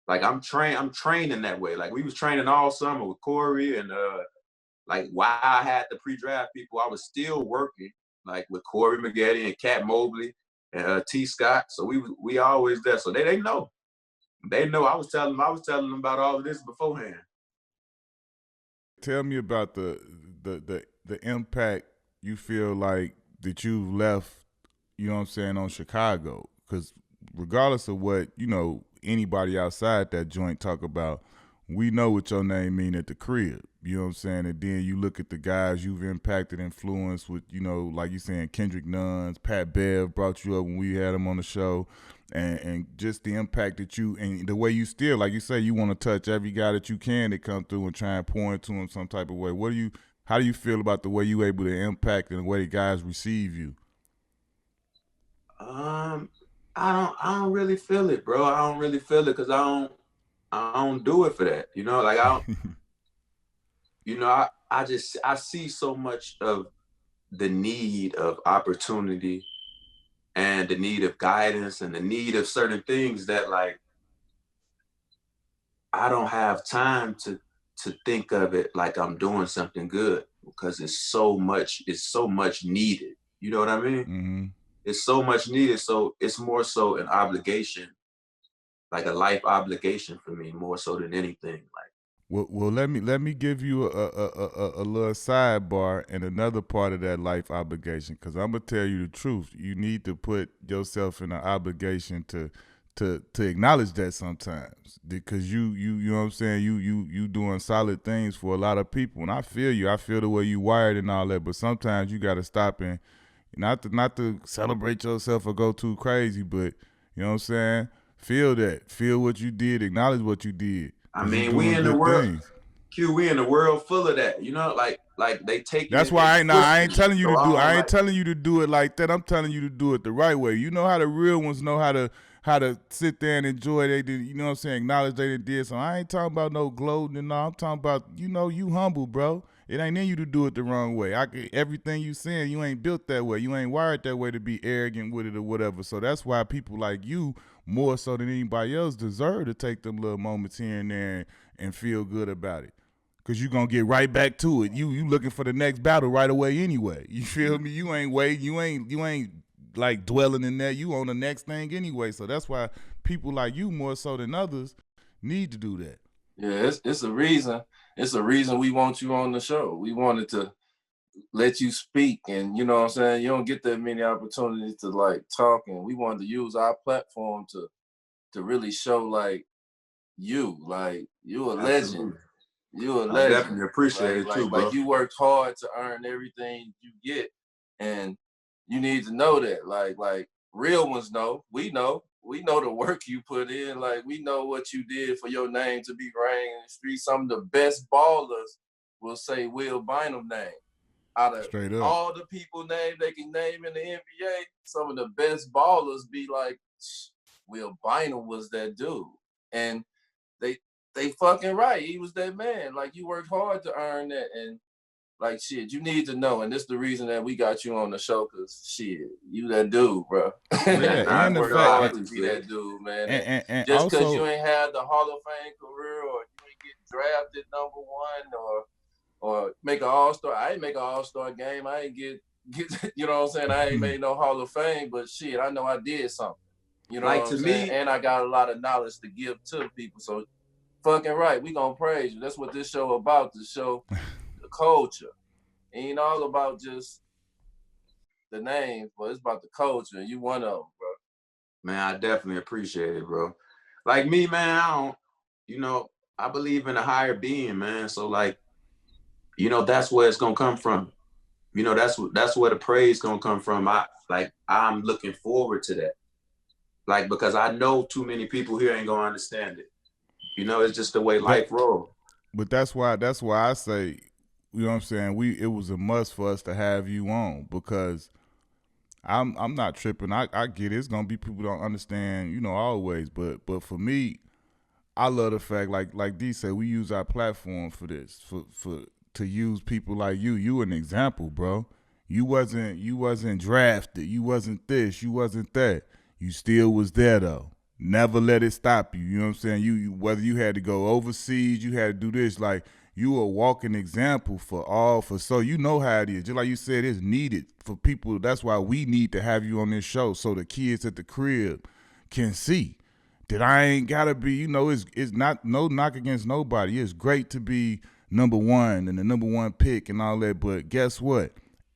Like I'm training that way. Like we was training all summer with Corey and like while I had the pre-draft people, I was still working like with Corey McGetty and Cat Mobley and T. Scott. So we always there. So they know. They know I was telling them about all of this beforehand. Tell me about the impact you feel like that you've left, you know what I'm saying, on Chicago. Because regardless of what, you know, anybody outside that joint talk about, we know what your name mean at the crib. You know what I'm saying? And then you look at the guys you've impacted, influenced with, you know, like you saying, Kendrick Nunn, Pat Bev brought you up when we had him on the show. And just the impact that you, and the way you still, like you say, you want to touch every guy that you can that come through and try and pour into him some type of way. How do you feel about the way you able to impact and the way the guys receive you? I don't really feel it, bro. I don't really feel it because I don't do it for that. You know, like I don't, you know, I see so much of the need of opportunity and the need of guidance and the need of certain things that like I don't have time to think of it like I'm doing something good because it's so much needed. You know what I mean? Mm-hmm. It's so much needed. So it's more so an obligation like a life obligation for me more so than anything. Like, well, let me give you a little sidebar and another part of that life obligation, because I'm gonna tell you the truth. You need to put yourself in an obligation to acknowledge that sometimes, because you know what I'm saying, you doing solid things for a lot of people, and I feel you. I feel the way you wired and all that, but sometimes you got to stop and not to celebrate yourself or go too crazy, but you know what I'm saying. Feel what you did, acknowledge what you did. I mean, we in the world, Q, we in the world full of that, you know, like they taking That's it. why I ain't telling you to do. I ain't like, telling you to do it like that. I'm telling you to do it the right way. You know how the real ones know how to sit there and enjoy. They did, you know what I'm saying? Acknowledge they did. So I ain't talking about no gloating and all. I'm talking about, you know, you humble, bro. It ain't in you to do it the wrong way. Everything you saying, you ain't built that way. You ain't wired that way to be arrogant with it or whatever. So that's why people like you, more so than anybody else, deserve to take them little moments here and there and feel good about it. Cause you gonna get right back to it. You looking for the next battle right away anyway. You feel me? You ain't waiting. You ain't like dwelling in there. You on the next thing anyway. So that's why people like you, more so than others, need to do that. Yeah, it's a reason. It's a reason we want you on the show. We wanted to let you speak, and you know what I'm saying. You don't get that many opportunities to like talk, and we wanted to use our platform to really show like you a legend. You a legend. I definitely appreciate it too, bro. Like you worked hard to earn everything you get, and you need to know that. Like real ones know. We know the work you put in. Like we know what you did for your name to be rang in the street. Some of the best ballers will say Will Bynum name. Out of all the people name they can name in the NBA, some of the best ballers be like, Will Bynum was that dude, and they fucking right. He was that man. Like you worked hard to earn that, and like shit, you need to know. And this is the reason that we got you on the show, cause shit, you that dude, bro. Yeah, and you worked hard to be that dude, man. And just also, cause you ain't had the Hall of Fame career, or you ain't get drafted #1, or make an All-Star. I ain't make an All-Star game. I ain't get you know what I'm saying? I ain't made no Hall of Fame, but shit, I know I did something. You know like what I'm saying? And I got a lot of knowledge to give to people. So fucking right, we gonna praise you. That's what this show about, to show the culture. It ain't all about just the names, but it's about the culture, and you one of them, bro. Man, I definitely appreciate it, bro. Like me, man, I believe in a higher being, man. So like, that's where it's gonna come from. That's where the praise gonna come from. I'm looking forward to that. Like, because I know too many people here ain't gonna understand it. It's just the way life rolls. But that's why I say, you know what I'm saying, it was a must for us to have you on, because I'm not tripping. I get it. It's gonna be people who don't understand, always. But for me, I love the fact, like D said, we use our platform for this, to use people like you. You an example, bro. You wasn't drafted. You wasn't this. You wasn't that. You still was there though. Never let it stop you. You know what I'm saying? You whether you had to go overseas, you had to do this. Like, you a walking example so you know how it is. Just like you said, it's needed for people. That's why we need to have you on this show, so the kids at the crib can see that I ain't gotta be, it's not no knock against nobody. It's great to be #1 and the #1 pick and all that, but guess what?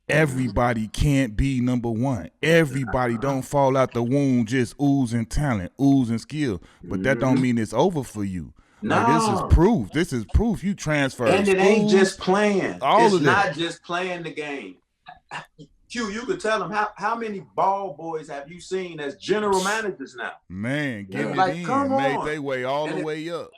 Everybody can't be #1. Everybody don't fall out the womb just oozing talent, oozing skill. But that don't mean it's over for you. No. Like, this is proof. This is proof. You transfer. And it ain't just playing. It's not just playing the game. Q, you could tell them how many ball boys have you seen as general managers now? Man, getting it in. Come on. Made their way all the way up.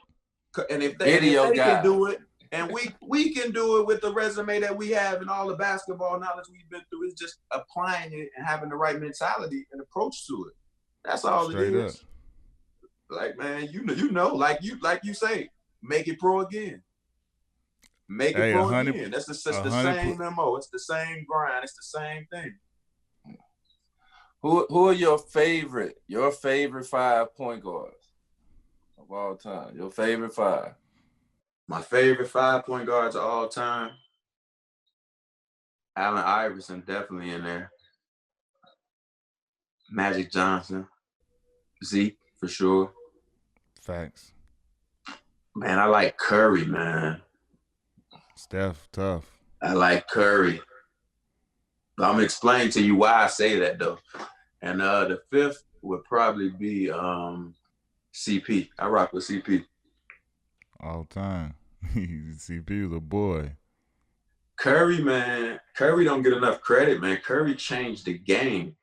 And if they can do it, and we can do it with the resume that we have and all the basketball knowledge we've been through, it's just applying it and having the right mentality and approach to it. That's all it is. Like, man, like you say, make it pro again. Make it pro again. That's the same MO. It's the same grind. It's the same thing. Who are your favorite 5 point guards of all time? Your favorite 5? My favorite 5 point guards of all time, Allen Iverson, definitely in there. Magic Johnson, Zeke for sure. Facts. Man, I like Curry, man. Steph, tough. I like Curry. But I'm gonna explain to you why I say that though. And the fifth would probably be CP. I rock with CP. All time. CP was a boy. Curry, man. Curry don't get enough credit, man. Curry changed the game.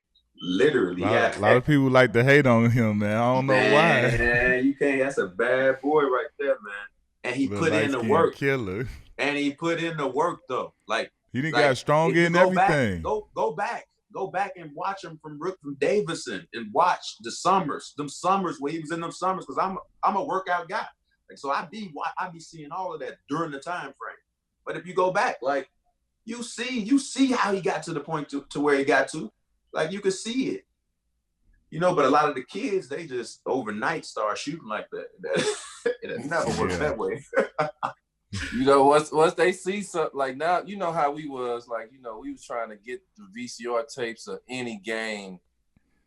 Literally. A lot of people like to hate on him, man. I don't know why. Man, you can't. That's a bad boy right there, man. And he put in the work. Killer. And he put in the work though. Like he didn't got stronger in everything. Go back and watch him from Davidson and watch them summers where he was in them summers. Because I'm a workout guy. Like, so I be seeing all of that during the time frame. But if you go back, like you see how he got to the point to where he got to. Like you could see it. You know, but a lot of the kids, they just overnight start shooting like that. It never works that way. You know, once they see something like now, you know how we was like, you know, we was trying to get the VCR tapes of any game.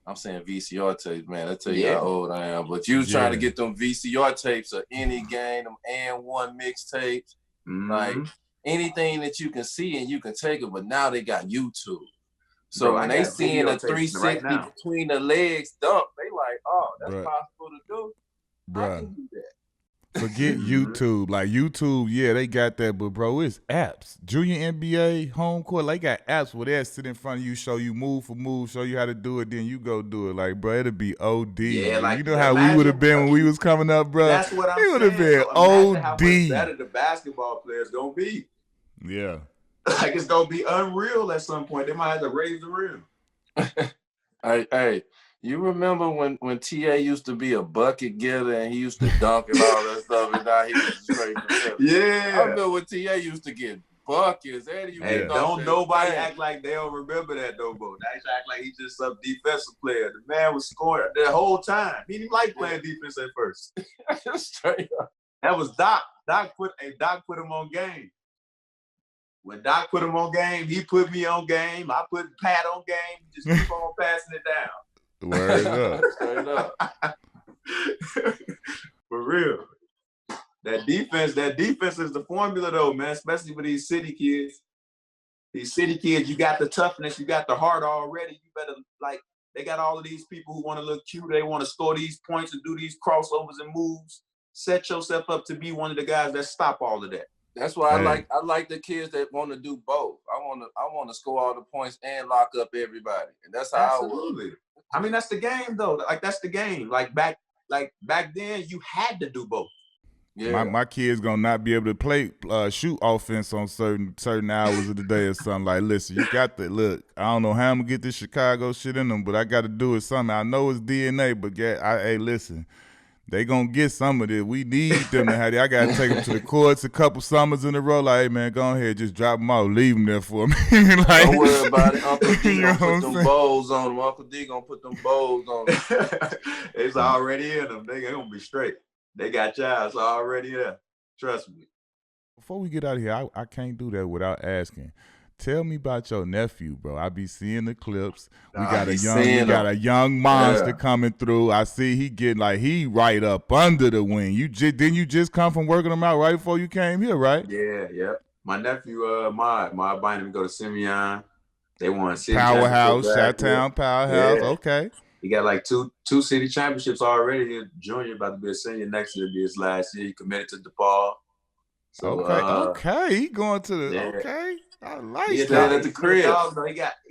I'm saying VCR tapes, man. I tell you how old I am. But you was trying to get them VCR tapes of any game, them and1 mixtapes, like anything that you can see and you can take it. But now they got YouTube. So when they seeing a 360 between the legs dunk, they like, oh, that's possible to do. I can do that. Forget YouTube. Like YouTube, they got that, but bro, it's apps. Junior NBA, home court, they got apps where they'll sit in front of you, show you move for move, show you how to do it, then you go do it. Like, bro, it'll be OD. Yeah, like, you know how we would have been when we was coming up, bro? That's what I'm saying. It would have been so OD. How much better the basketball players gonna be. Yeah. Like it's gonna be unreal at some point. They might have to raise the rim. Hey, you remember when TA used to be a bucket getter and he used to dunk and all that stuff, and now he was straight to Yeah. I remember when TA used to get buckets. Hey, don't nobody act like they don't remember that though, bro. They act like he's just some defensive player. The man was scoring the whole time. He didn't like playing defense at first. Straight up. That was Doc. Doc put him on game. When Doc put him on game, he put me on game. I put Pat on game. Just keep on passing it down. Word up. Straight up. For real. That defense is the formula though, man, especially for these city kids. These city kids, you got the toughness, you got the heart already. You better, like, they got all of these people who want to look cute. They want to score these points and do these crossovers and moves. Set yourself up to be one of the guys that stop all of that. That's why I like the kids that want to do both. I want to score all the points and lock up everybody, and that's how Absolutely. I was. I mean, that's the game though. Like that's the game. Like back then, you had to do both. Yeah. My kid's gonna not be able to play shoot offense on certain hours of the day or something. Like, listen, you got to look. I don't know how I'm gonna get this Chicago shit in them, but I got to do it something. I know it's DNA, but hey, listen. They gonna get some of it. We need them to have it. I gotta take them to the courts a couple summers in a row. Like, hey man, go ahead, just drop them out, leave them there for me. Like, don't worry about it. Uncle D gonna put them bowls on them. Uncle D gonna put them bowls on them. It's already in them. They gonna be straight. They got y'all already there. Trust me. Before we get out of here, I can't do that without asking. Tell me about your nephew, bro. I be seeing the clips. We got a young monster coming through. I see he getting like he right up under the wing. Didn't you just come from working him out right before you came here, right? Yeah. My nephew, my Bynum go to Simeon. They won city Powerhouse, Chi-Town Powerhouse. Yeah. Okay. He got like two city championships already. He's a junior, about to be a senior next year. Be his last year. He committed to DePaul. So, okay. He going to the okay. I like that. At the crib. He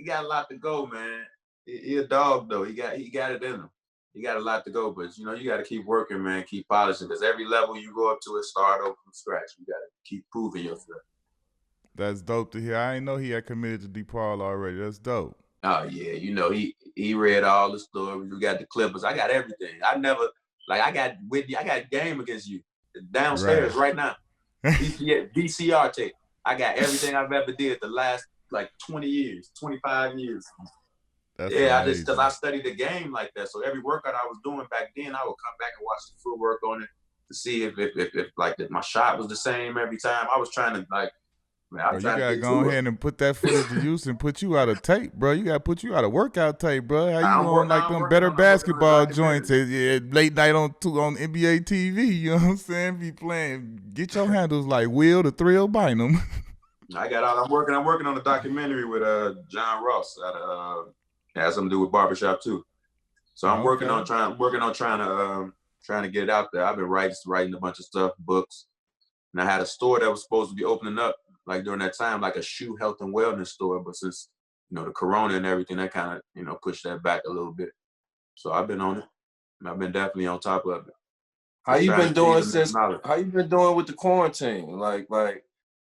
got a lot to go, man. He a dog though. He got it in him. He got a lot to go, but you know, you got to keep working, man. Keep polishing, because every level you go up to, it start over from scratch. You got to keep proving yourself. That's dope to hear. I didn't know he had committed to DePaul already. That's dope. Oh yeah, you know he read all the stories. We got the Clippers. I got everything. I got Whitney. I got game against you downstairs right now. VCR tape. I got everything I've ever did the last like 20 years, 25 years. That's amazing. Because I studied the game like that. So every workout I was doing back then, I would come back and watch the footwork on it to see if my shot was the same every time. I was trying to like Man, Bro, you gotta go ahead and put that footage to use and put you out of tape, bro. You gotta put you out of workout tape, bro. How you on like them better basketball joints at late night on NBA TV? You know what I'm saying? Be playing. Get your handles like Will the Thrill Bynum. I'm working on a documentary with John Ross. Has something to do with barbershop too. So I'm working on trying to get it out there. I've been writing a bunch of stuff, books, and I had a store that was supposed to be opening up like during that time, like a shoe health and wellness store. But since the corona and everything, that kind of pushed that back a little bit. So I've been on it, and I've been definitely on top of it. How you been doing with the quarantine? Like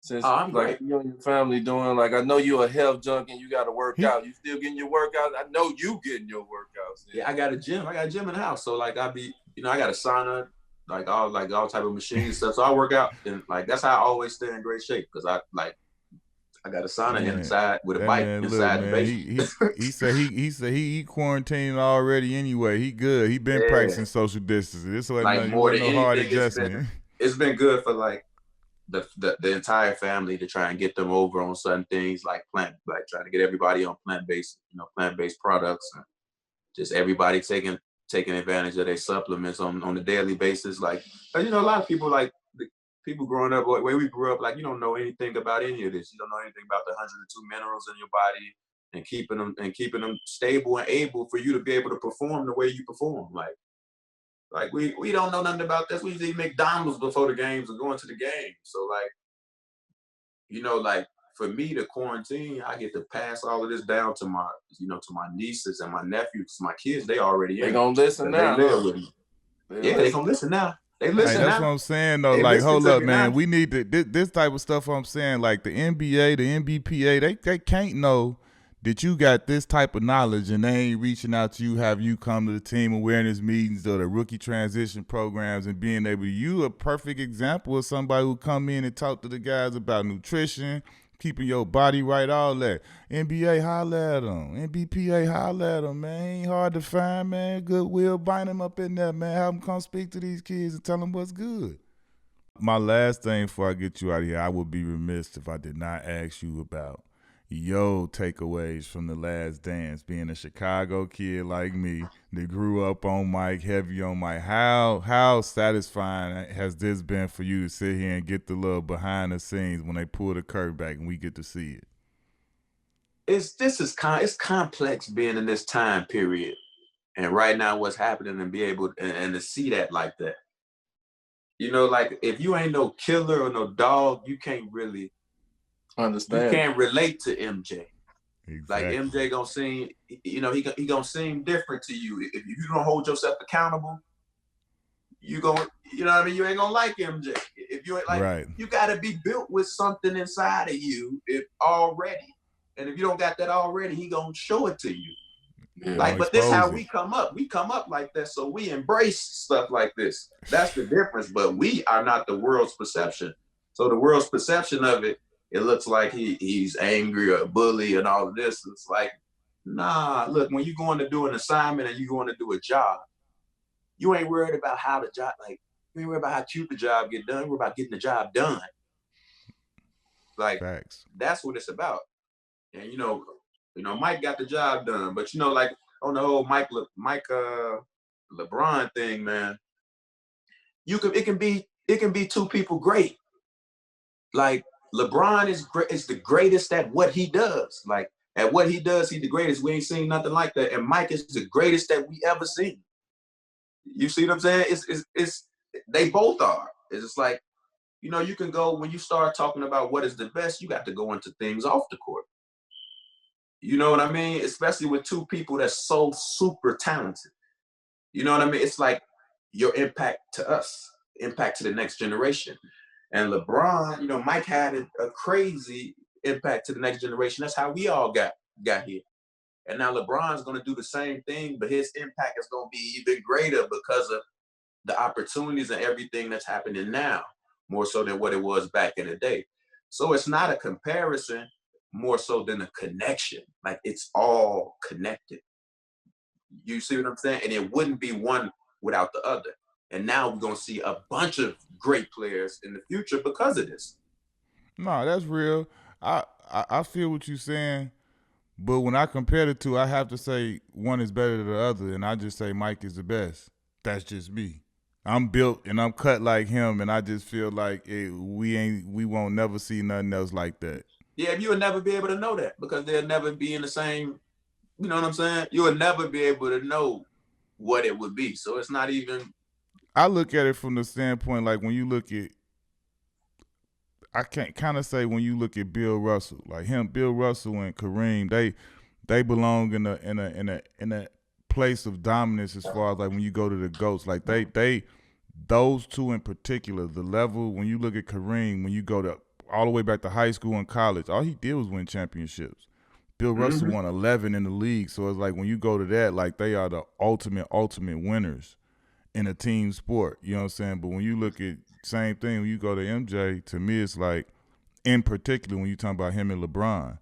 since I'm like you and your family doing, like, I know you're a health junkie and you got to work out. You still getting your workouts? I know you getting your workouts. Yeah, I got a gym. I got a gym in the house. So like I got a sauna, like all type of machines and stuff. So I work out, and like that's how I always stay in great shape, because I got a sauna inside with a bike inside the basement. He said he quarantined already anyway. He good. He been practicing social distancing. This was like more than hard anything, adjustment. It's been good for like the entire family to try and get them over on certain things, like trying to get everybody on plant-based products, and just everybody taking advantage of their supplements on a daily basis. Like, a lot of people, like the people growing up, where we grew up, like, you don't know anything about any of this. You don't know anything about the 102 minerals in your body and keeping them stable and able for you to be able to perform the way you perform. Like we don't know nothing about this. We used to eat McDonald's before the games and going to the game. So like, for me to quarantine, I get to pass all of this down to my nieces and my nephews. My kids, they already they gonna listen now. They live with me. They gonna listen now. They listen now. That's what I'm saying though. Like, hold up, man. We need this type of stuff. I'm saying, like, the NBA, the NBPA, they can't know that you got this type of knowledge and they ain't reaching out to you, have you come to the team awareness meetings or the rookie transition programs and being able to, you a perfect example of somebody who come in and talk to the guys about nutrition, keeping your body right, all that. NBA, holla at them. NBPA, holla at them, man. Ain't hard to find, man. Good Will Bynum up in there, man. Have them come speak to these kids and tell them what's good. My last thing before I get you out of here, I would be remiss if I did not ask you about your takeaways from The Last Dance, being a Chicago kid like me that grew up on Mike, heavy on Mike. How satisfying has this been for you to sit here and get the little behind the scenes when they pull the curtain back and we get to see it? It's complex being in this time period, and right now what's happening, and be able and to see that like that. Like, if you ain't no killer or no dog, you can't really understand. You can't relate to MJ. Exactly. Like, MJ gonna seem, he gonna seem different to you. If you don't hold yourself accountable, you gonna, you ain't gonna like MJ. If you ain't like, right. You gotta be built with something inside of you already. And if you don't got that already, he gonna show it to you. Yeah, but this is how we come up. We come up like that, so we embrace stuff like this. That's the difference. But we are not the world's perception. So the world's perception of it looks like he's angry or a bully and all of this. It's like, nah, look, when you're going to do an assignment and you're going to do a job, you ain't worried about how the job, like, you ain't worried about how cute the job get done. We're about getting the job done. Like, facts. That's what it's about. And, Mike got the job done. But, like, on the whole Mike LeBron thing, man, it can be two people great. Like, LeBron is the greatest at what he does. Like, at what he does, he's the greatest. We ain't seen nothing like that. And Mike is the greatest that we ever seen. You see what I'm saying? It's they both are. It's just like, you can go, when you start talking about what is the best, you got to go into things off the court. You know what I mean? Especially with two people that's so super talented. You know what I mean? It's like your impact to us, impact to the next generation. And LeBron, Mike had a crazy impact to the next generation. That's how we all got here. And now LeBron's going to do the same thing, but his impact is going to be even greater because of the opportunities and everything that's happening now, more so than what it was back in the day. So it's not a comparison, more so than a connection. Like, it's all connected. You see what I'm saying? And it wouldn't be one without the other. And now we're going to see a bunch of great players in the future because of this. No, that's real. I feel what you're saying, but when I compare the two, I have to say one is better than the other, and I just say Mike is the best. That's just me. I'm built and I'm cut like him, and I just feel like we won't never see nothing else like that. Yeah, you would never be able to know that because they'll never be in the same. You know what I'm saying? You would never be able to know what it would be. So it's not even. I look at it from the standpoint like when you look at. I can't kind of say when you look at Bill Russell, like him, Bill Russell and Kareem, they belong in a place of dominance as far as like when you go to the GOATs. Like they those two in particular, the level when you look at Kareem, when you go to all the way back to high school and college, all he did was win championships. Bill Russell won 11 in the league, so it's like when you go to that, like they are the ultimate winners in a team sport. You know what I'm saying? But when you look at same thing, when you go to MJ, to me it's like, in particular when you talk about him and LeBron,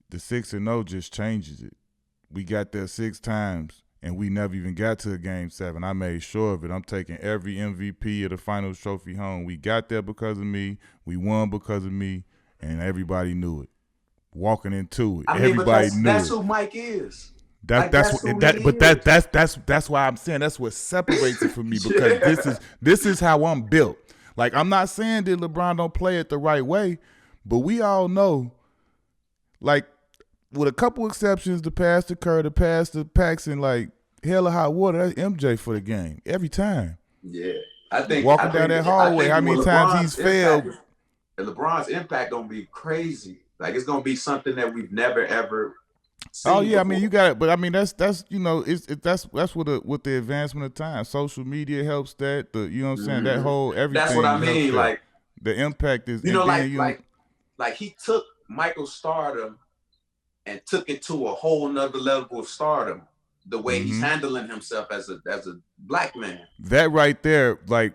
the 6-0 just changes it. We got there 6 times and we never even got to a game 7. I made sure of it. I'm taking every MVP of the finals trophy home. We got there because of me. We won because of me, and everybody knew it. Walking into it, everybody knew that's it. who Mike is. That's why I'm saying that's what separates it from me, because this is how I'm built. Like, I'm not saying that LeBron don't play it the right way, but we all know, like, with a couple exceptions, the pass to Kerr, the pass to Paxson, like hell or hot water, that's MJ for the game every time. Yeah, I think walking down that hallway, how many times he's failed. LeBron's impact gonna be crazy. Like, it's gonna be something that we've never ever. Oh yeah, before. I mean you got it, but I mean that's you know that's with the advancement of time. Social media helps that. You know what I'm saying? That whole everything. That's what I mean. Like, the impact is, you know, like he took Michael's stardom and took it to a whole nother level of stardom. The way he's handling himself as a black man. That right there, like,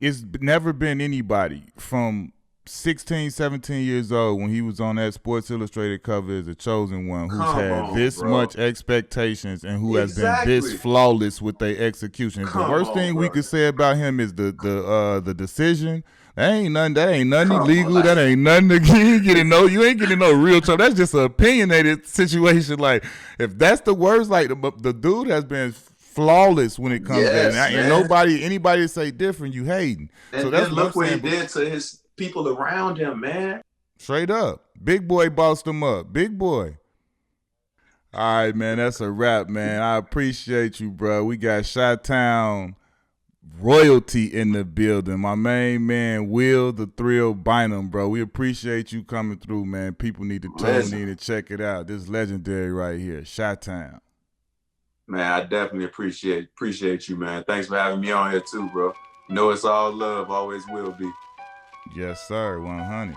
it's never been anybody from 16, 17 years old when he was on that Sports Illustrated cover as a chosen one who's had this much expectations and who has been this flawless with their execution. The worst thing we could say about him is the decision. That ain't nothing illegal. That ain't nothing. You ain't getting no real trouble. That's just an opinionated situation. Like, if that's the worst, like the dude has been flawless when it comes to that. And anybody say different, you hating. And so that's look what he did to his people around him, man. Straight up. Big boy bossed him up. Big boy. All right, man. That's a wrap, man. I appreciate you, bro. We got Chi-Town royalty in the building. My main man, Will the Thrill Bynum, bro. We appreciate you coming through, man. People need to tune in and check it out. This is legendary right here. Chi-Town. Man, I definitely appreciate you, man. Thanks for having me on here too, bro. You know it's all love, always will be. Yes, sir. 100.